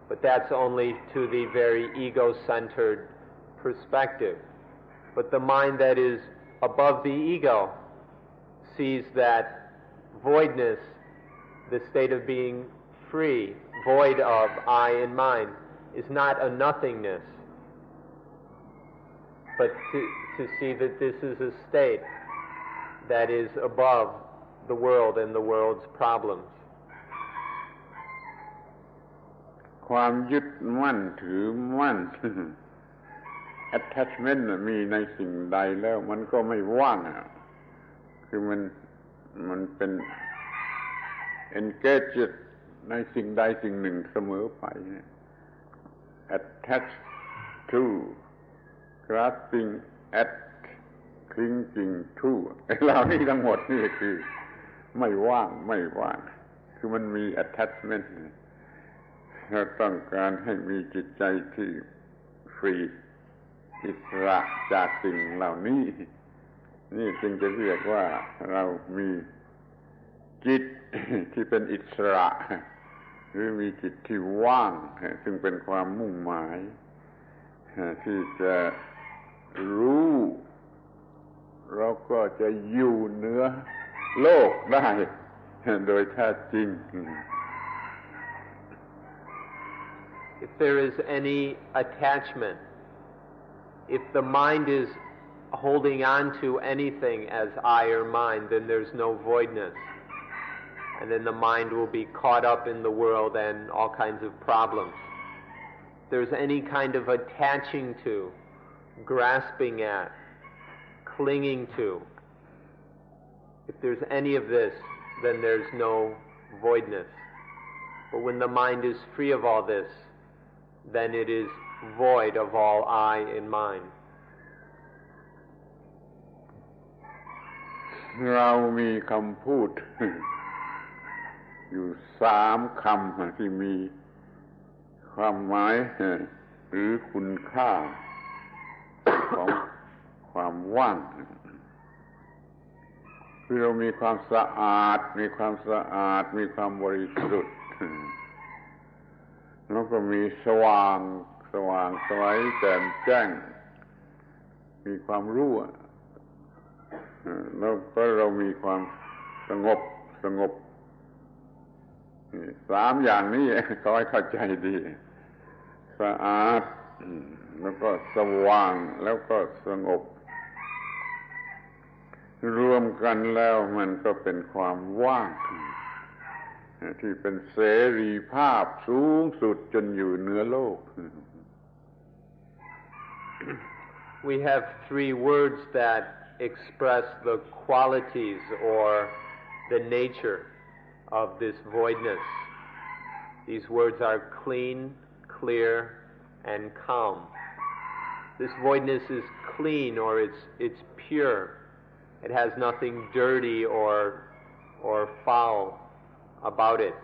but that's only to the very ego-centered perspective. But the mind that is above the ego sees that voidness, the state of being free, void of I and mine, is not a nothingness, but to see that this is a state that is above the world and the world's problems. ความยึดมั่นถือมั่น attachment มีในสิ่งใดแล้วมันก็ไม่ว่างคือมันเป็น engaged ในสิ่งใดสิ่งหนึ่งเสมอไป attached to grasping at clinging to เหล่านี้ทั้งหมดนี่คือไม่ว่างคือมันมี attachment เราต้องการให้มีจิตใจที่ฟรีอิสระจากสิ่งเหล่านี้นี่จึงจะเรียกว่าเรามีจิตที่เป็นอิสระหรือมีจิตที่ว่างซึ่งเป็นความมุ่งหมายที่จะรู้เราก็จะอยู่เหนือโลกได้โดยแท้จริง If there is any attachment, if the mind is holding on to anything as I or mine, then there's no voidness. And then the mind will be caught up in the world and all kinds of problems. If there's any kind of attaching to, grasping at, clinging to, if there's any of this, then there's no voidness. But when the mind is free of all this, then it is void of all I and mine. เรามีคำพูดอยู่3 คำที่มีความหมายหรือคุณค่าของความว่างคือเรามีความสะอาดมีความบริสุทธิ์แล้วก็มีสว่างไสวแจ่มแจ้งมีความรู้แล้วก็เรามีความสงบ3 อย่างนี้ขอให้เข้าใจดีสะอาดแล้วก็สว่างแล้วก็สงบรวมกันแล้วมันก็เป็นความว่างที่เป็นเสรีภาพสูงสุดจนอยู่เหนือโลก We have 3 words that express the qualities or the nature of this voidness. These words are clean, clear, and calm. This voidness is clean, or it's pure. It has nothing dirty or foul about it.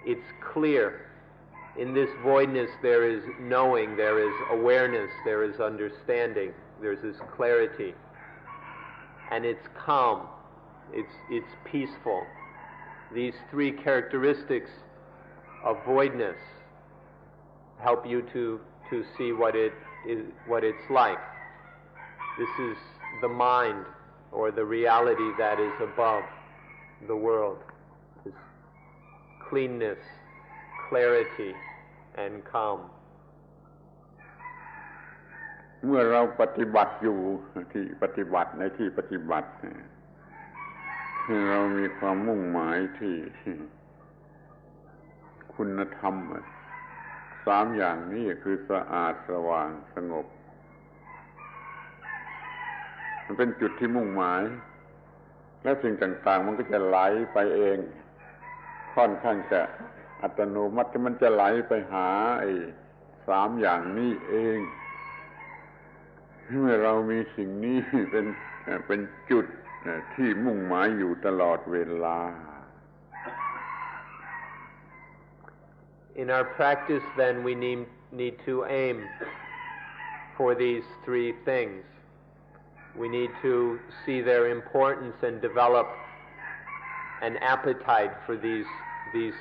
It's clear. In this voidness there is knowing, there is awareness, there is understanding, there's this clarity. And it's calm. It's peaceful. These 3 characteristics of voidness help you to see what it's like. This is the mind or the reality that is above the world. This cleanness, clarity, and calm. เมื่อเราปฏิบัติอยู่ที่ปฏิบัติในที่ปฏิบัติเรามีความมุ่งหมายที่คุณธรรม3 อย่างนี้คือสะอาดสว่างสงบมันเป็นจุดที่มุ่งหมายและสิ่งต่างๆมันก็จะไหลไปเองค่อนข้างจะอัตโนมัติมันจะไหลไปหาไอ้3 อย่างนี้เองเมื่อเรามีสิ่งนี้เป็นจุดที่มุ่งหมายอยู่ตลอดเวลา In our practice, then, we need to aim for these three things. We need to see their importance and develop an appetite for these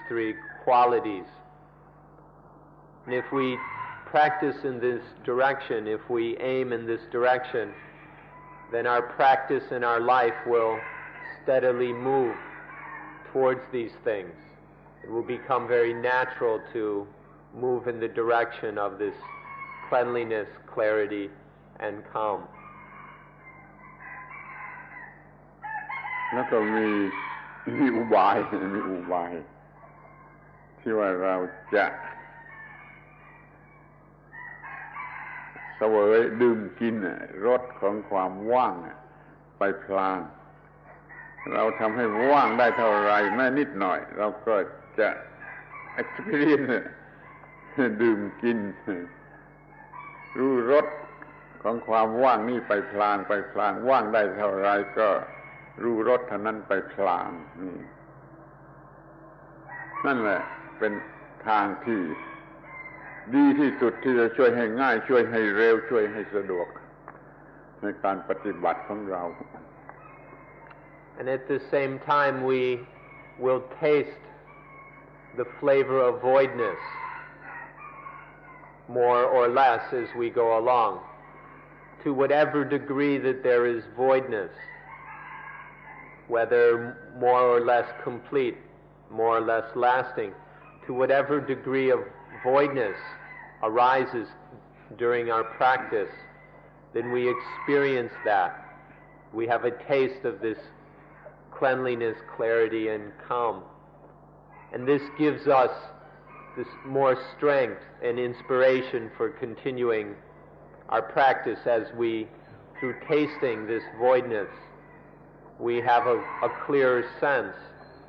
three qualities. And if we practice in this direction, if we aim in this direction, then our practice and our life will steadily move towards these things. It will become very natural to move in the direction of this cleanliness, clarity, and calm. แล้วก็มีอุบายที่ว่าเราจะเสวยดื่มกินรสของความว่างไปพลางเราทำให้ว่างได้เท่าไรแม้นิดหน่อยเราก็จะ experience ดื่มกินรู้รสของความว่างนี่ไปพลางว่างได้เท่าไรก็รู้รสเท่านั้นไปพลางนั่นแหละเป็นทางที่ดีที่สุดที่จะช่วยให้ง่ายช่วยให้เร็วช่วยให้สะดวกในการปฏิบัติของเรา And at the same time we will taste the flavor of voidness more or less as we go along. To whatever degree that there is voidness, whether more or less complete, more or less lasting, to whatever degree of voidness arises during our practice, then we experience that. We have a taste of this cleanliness, clarity, and calm. And this gives us this more strength and inspiration for continuing our practice as we, through tasting this voidness, we have a clearer sense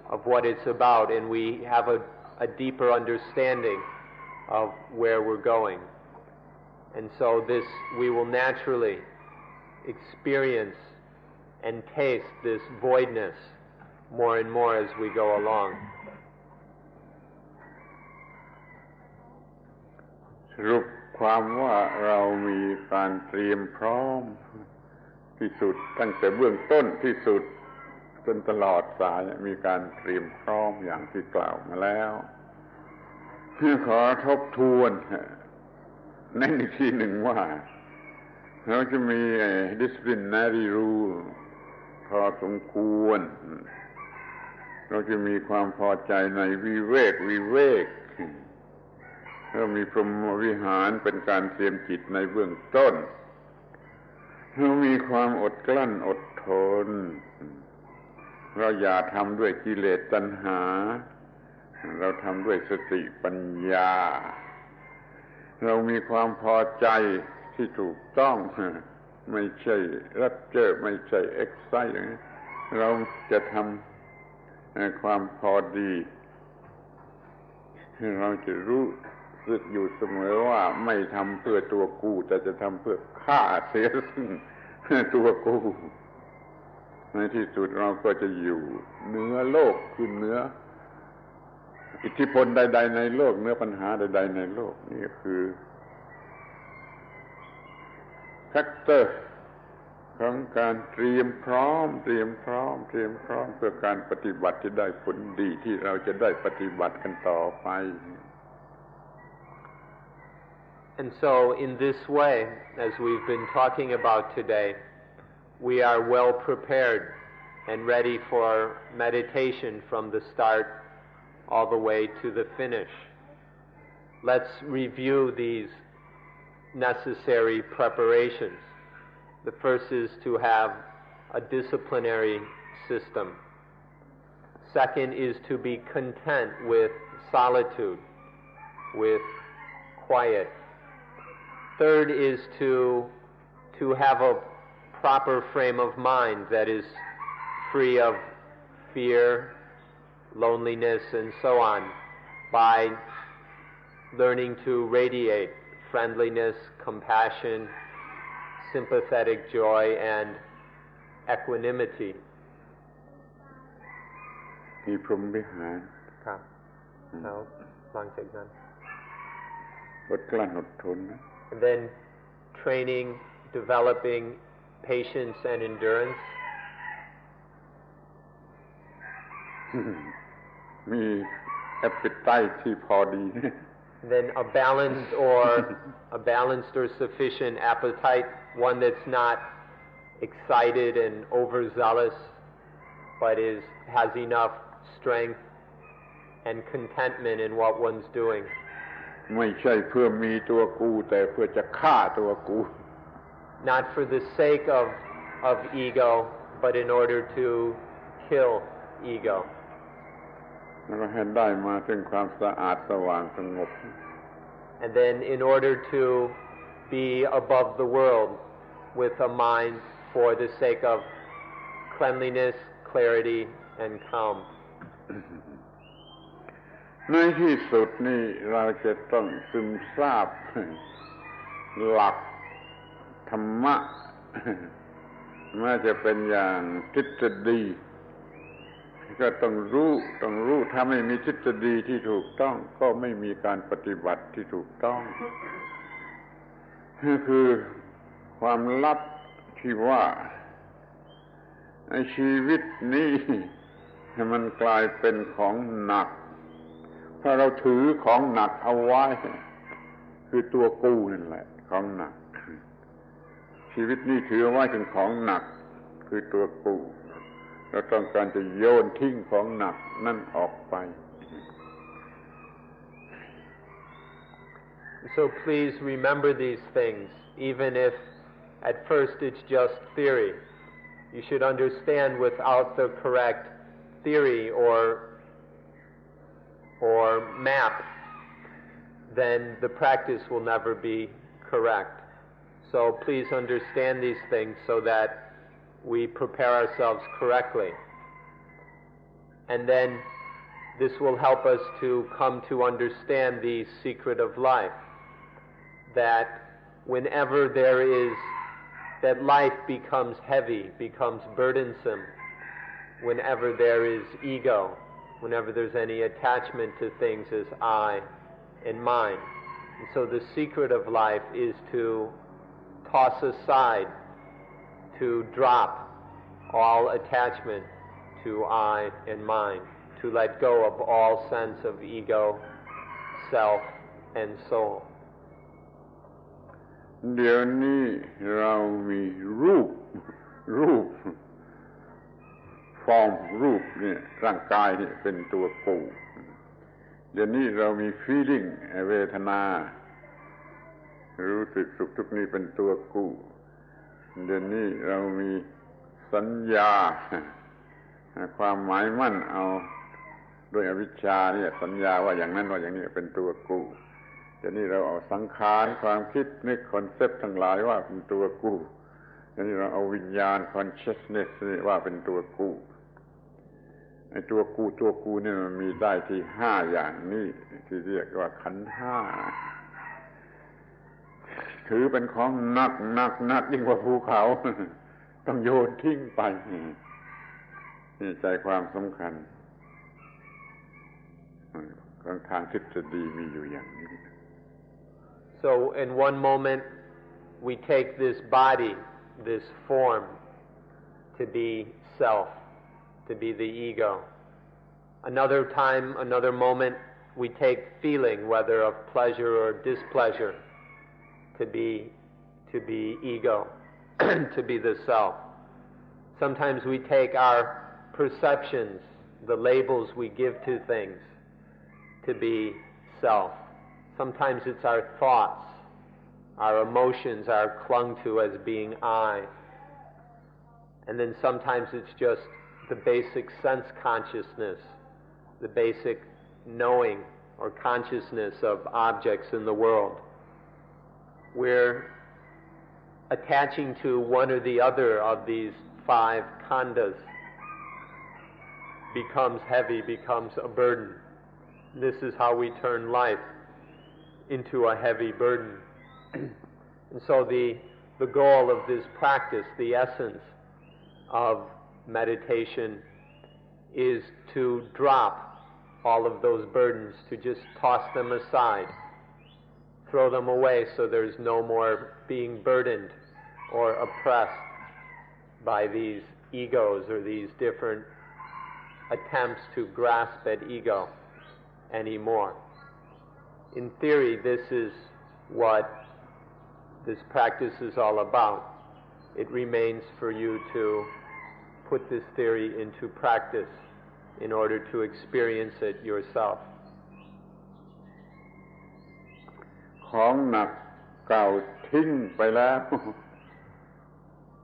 of what it's about, and we have a deeper understanding of where we're going. And so this, we will naturally experience and taste this voidness more and more as we go along. สรุปความว่าเรามีการเตรียมพร้อมที่สุดตั้งแต่เบื้องต้นที่สุดจนตลอดสายมีการเตรียมพร้อมอย่างที่กล่าวมาแล้วเพื่อขอทบทวนในอีกทีหนึ่งว่าเราจะมี disciplinary rule พอสมควรเราจะมีความพอใจในวิเวกเรามีพรหมวิหารเป็นการเตรียมจิตในเบื้องต้นเรามีความอดกลั้นอดทนเราอย่าทำด้วยกิเลสตัณหาเราทำด้วยสติปัญญาเรามีความพอใจที่ถูกต้องไม่ใช่รับเจอไม่ใช่เอ็กไซต์อย่างนี้เราจะทำความพอดีเราจะรู้สึกอยู่เสมอว่าไม่ทำเพื่อตัวกูแต่จะทำเพื่อฆ่าเสียซึ่งตัวกูในที่สุดเราก็จะอยู่เหนือโลกคือเหนืออิทธิพลใดๆในโลกเหนือปัญหาใดๆในโลกนี่คือแฟกเตอร์ของการเตรียมพร้อมเพื่อการปฏิบัติที่ได้ผลดีที่เราจะได้ปฏิบัติกันต่อไป And so in this way, as we've been talking about today, we are well prepared and ready for meditation from the start all the way to the finish. Let's review these necessary preparations. The first is to have a disciplinary system. Second is to be content with solitude, with quiet. Third is to have a proper frame of mind that is free of fear, loneliness, and so on, by learning to radiate friendliness, compassion, sympathetic joy, and equanimity. มีพรหมวิหาร ครับแล้ว หลังจากนั้น อดกลั้นอดทน and then training, developing patience and endurance มี appetite ที่พอดี then a balanced or sufficient appetite, one that's not excited and overzealous, but has enough strength and contentment in what one's doing. ไม่ใช่เพื่อมีตัวกูแต่เพื่อจะฆ่าตัวกู Not for the sake of ego, but in order to kill ego. แล้วก็ให้ได้มาซึ่งความสะอาดสว่างสงบ And then in order to be above the world with a mind for the sake of cleanliness, clarity, and calm. ในที่สุดนี่เราจะต้องซึมซาบหลักธรรมะแม้จะเป็นอย่างทฤษฎีก็ต้องรู้ถ้าไม่มีทฤษฎีที่ถูกต้องก็ไม่มีการปฏิบัติที่ถูกต้องนี่คือความลับที่ว่าในชีวิตนี้มันกลายเป็นของหนักถ้าเราถือของหนักเอาไว้คือตัวกูนั่นแหละของหนักชีวิตนี้ถือเอาไว้เป็นของหนักคือตัวกูเราต้องการจะโยนทิ้งของหนักนั่นออกไป So please remember these things, even if at first it's just theory. You should understand without the correct theory or map, then the practice will never be correct. So please understand these things so that we prepare ourselves correctly. And then this will help us to come to understand the secret of life, that whenever that life becomes heavy, becomes burdensome, whenever there is ego, whenever there's any attachment to things as I and mine. And so the secret of life is to toss aside, to drop all attachment to I and mine, to let go of all sense of ego, self, and soul. เดี๋ยวนี้เรามีรูปฟอร์มรูปเนี่ยร่างกายนี่เป็นตัวกูเดี๋ยวนี้เรามี feeling เวทนารู้สึกสุขทุกข์นี่เป็นตัวกูเดี๋ยวนี้เรามีสัญญาความหมายมั่นเอาด้วยอวิชชาเนี่ยสัญญาว่าอย่างนั้นว่าอย่างนี้เป็นตัวกูเดี๋ยวนี้เราเอาสังขารความคิดนึกคอนเซ็ปต์ทั้งหลายว่าเป็นตัวกูเดี๋ยวนี้เราเอาวิญญาณ consciousness นี่ว่าเป็นตัวกูไอ้ตัวกูเนี่ยมันมีได้ที่5อย่างนี้ที่เรียกว่าขันธ์5ถือเป็นของหนักยิ่งกว่าภูเขาต้องโยนทิ้งไปนี่ใจความสำคัญของทางทฤษฎีมีอยู่อย่างนี้ So in one moment we take this body, this form, to be self, to be the ego. Another time, another moment, we take feeling, whether of pleasure or displeasure, to be ego, to be the self. Sometimes we take our perceptions, the labels we give to things, to be self. Sometimes it's our thoughts, our emotions are clung to as being I. And then sometimes it's just the basic sense consciousness, the basic knowing or consciousness of objects in the world. We're attaching to one or the other of these 5 khandhas becomes heavy, becomes a burden. This is how we turn life into a heavy burden. And so the goal of this practice, the essence of meditation, is to drop all of those burdens, to just toss them aside, throw them away so there's no more being burdened or oppressed by these egos or these different attempts to grasp at ego anymore. In theory, this is what this practice is all about. It remains for you to put this theory into practice in order to experience it yourself. ของหนักเก่าทิ้งไปแล้ว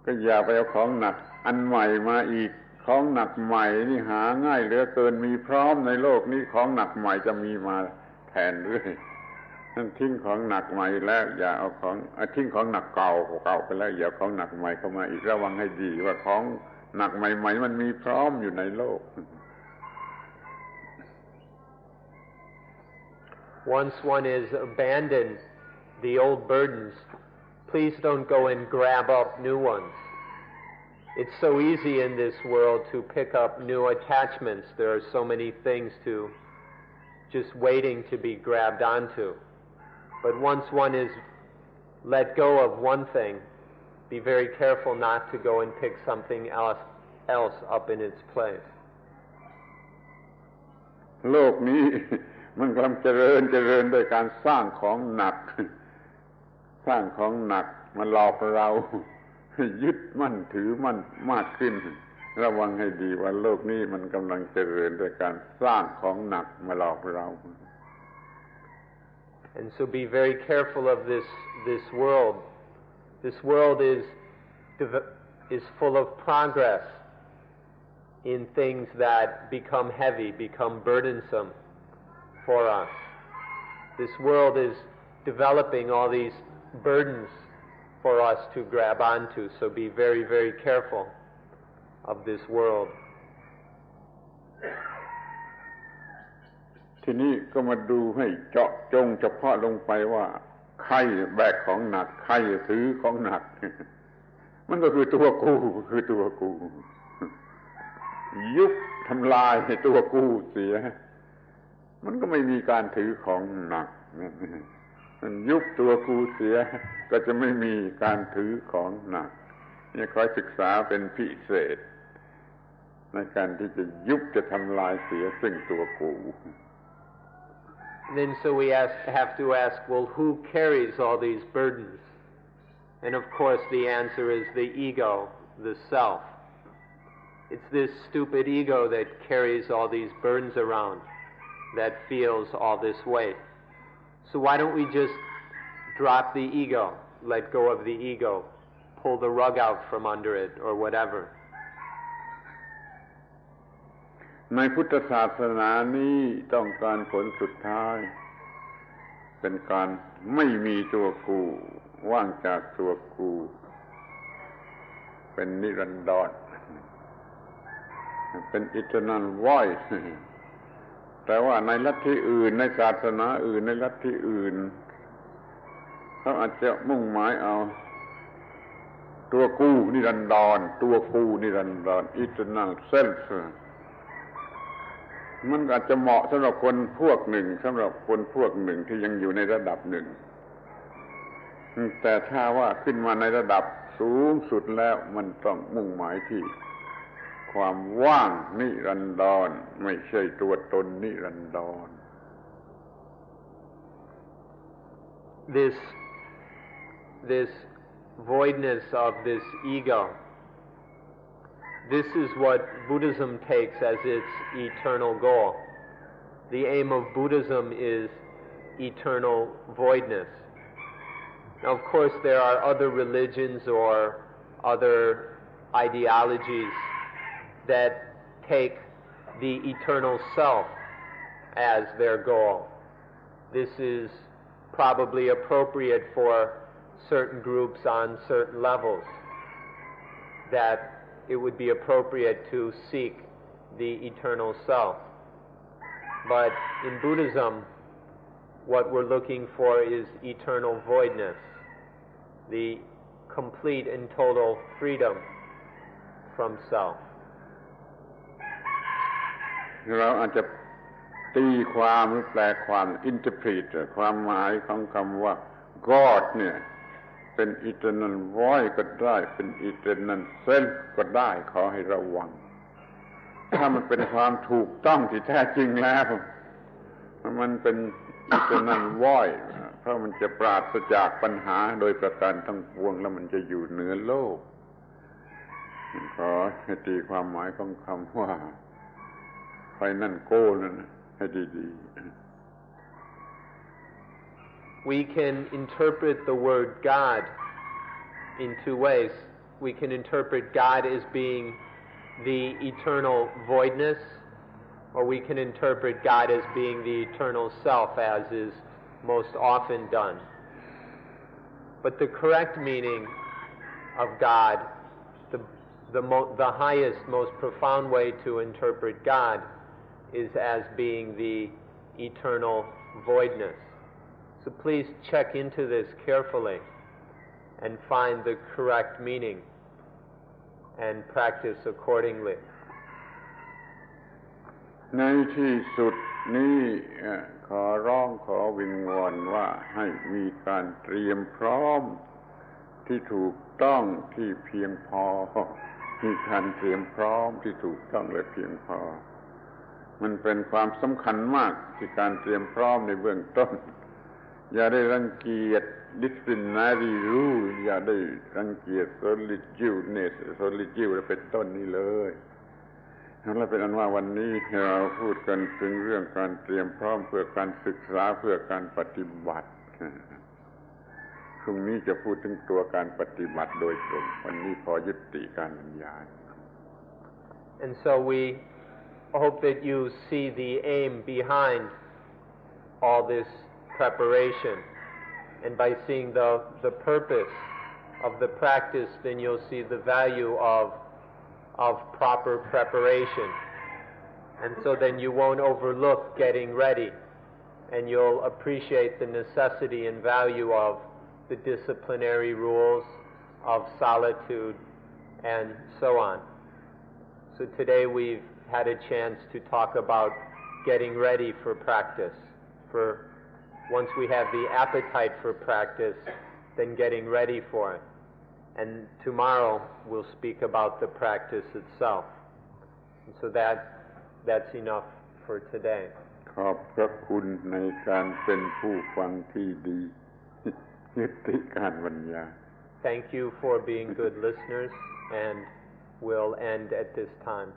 ก็อย่าไปเอาของหนักอันใหม่มาอีกของหนักใหม่นี่หาง่ายเหลือเกินมีพร้อมในโลกนี้ของหนักใหม่จะมีมาแทนเรื่อยนั่นทิ้งของหนักใหม่แล้วอย่าเอาของทิ้งของหนักเก่าไปแล้วอย่าของหนักใหม่เข้ามาอีกระวังให้ดีว่าของหนักใหม่ๆมันมีพร้อมอยู่ในโลก Once one has abandoned the old burdens, please don't go and grab up new ones. It's so easy in this world to pick up new attachments. There are so many things to just waiting to be grabbed onto. But once one is let go of one thing, be very careful not to go and pick something else up in its place. โลกนี้ มันกำลังเจริญด้วยการสร้างของหนัก สร้างของหนักมาหลอกเรายึดมั่นถือมั่นมากขึ้นระวังให้ดีว่าโลกนี้มันกำลังเจริญด้วยการสร้างของหนักมาหลอกเรา And so be very careful of this world. This world is full of progress in things that become heavy, become burdensome for us. This world is developing all these burdens for us to grab onto, so be very, very careful of this world. ทีนี้ก็มาดูให้เจาะจงเฉพาะลงไปว่าใครแบกของหนักใครถือของหนัก มันก็คือตัวกูยุบทำลายตัวกูเสียมันก็ไม่มีการถือของหนักมันยุบตัวกูเสียก็จะไม่มีการถือของหนักนี่คอยศึกษาเป็นพิเศษในการที่จะยุบจะทำลายเสียซึ่งตัวกู Then so we have to ask, well, who carries all these burdens? And of course the answer is the ego, the self. It's this stupid ego that carries all these burdens around, that feels all this weight. So why don't we just drop the ego, let go of the ego, pull the rug out from under it, or whatever? ในพุทธศาสนานี้ต้องการผลสุดท้ายเป็นการไม่มีตัวกูว่างจากตัวกูเป็นนิรันดรเป็น eternal voice แต่ว่าในลัทธิอื่นในศาสนาอื่นในลัทธิอื่นเขาอาจจะมุ่งหมายเอาตัวกูนิรันดรตัวกูนิรันดร eternal self มันอาจจะเหมาะสำหรับคนพวกหนึ่งสำหรับคนพวกหนึ่งที่ยังอยู่ในระดับหนึ่งแต่ถ้าว่าขึ้นมาในระดับสูงสุดแล้วมันต้องมุ่งหมายที่ความว่างนิรันดรไม่ใช่ตัวตนนิรันดร This voidness of this ego, this is what Buddhism takes as its eternal goal. The aim of Buddhism is eternal voidness. Now, of course, there are other religions or other ideologies that take the eternal self as their goal. This is probably appropriate for certain groups on certain levels, that it would be appropriate to seek the eternal self. But in Buddhism, what we're looking for is eternal voidness, the complete and total freedom from self. เราอาจจะ ตีความหรือแปลความ interpret ความหมายของคำว่า God เนี่ยเป็น eternal voice ก็ได้เป็น eternal self ก็ได้ขอให้ระวังถ้ามันเป็นความถูกต้องที่แท้จริงแล้วมันเป็น eternal voice เพราะมันจะปราศจากปัญหาโดยประการทั้งปวงแล้วมันจะอยู่เหนือโลกขอให้ตีความหมายของคำว่าไฟนั่นโก้นั่นให้ดีๆ We can interpret the word God in two ways. We can interpret God as being the eternal voidness, or we can interpret God as being the eternal self, as is most often done. But the correct meaning of God, the highest, most profound way to interpret God is as being the eternal voidness. So please check into this carefully and find the correct meaning and practice accordingly. ในที่สุดนี้ขอร้องขอวิงวอนว่าให้มีการเตรียมพร้อมที่ถูกต้องที่เพียงพอมีการเตรียมพร้อมที่ถูกต้องและเพียงพอมันเป็นความสำคัญมากที่การเตรียมพร้อมในเบื้องต้นอย่าได้รังเกียจ disciplinary rule อย่าได้รังเกียจ solitude และเป็นต้นนี้เลยแล้วเป็นอันว่าวันนี้เราพูดกันถึงเรื่องการเตรียมพร้อมเพื่อการศึกษาเพื่อการปฏิบัติพรุ่งนี้จะพูดถึงตัวการปฏิบัติโดยตรงวันนี้พอยุติการบรรยาย And so we hope that you see the aim behind all this preparation, and by seeing the purpose of the practice, then you'll see the value of proper preparation, and so then you won't overlook getting ready, and you'll appreciate the necessity and value of the disciplinary rules of solitude and so on. So today we've had a chance to talk about getting ready for practice, for once we have the appetite for practice, then getting ready for it. And tomorrow we'll speak about the practice itself. And so that's enough for today. ขอบพระคุณในการเป็นผู้ฟังที่ดียุติการบรรยาย Thank you for being good listeners, and we'll end at this time.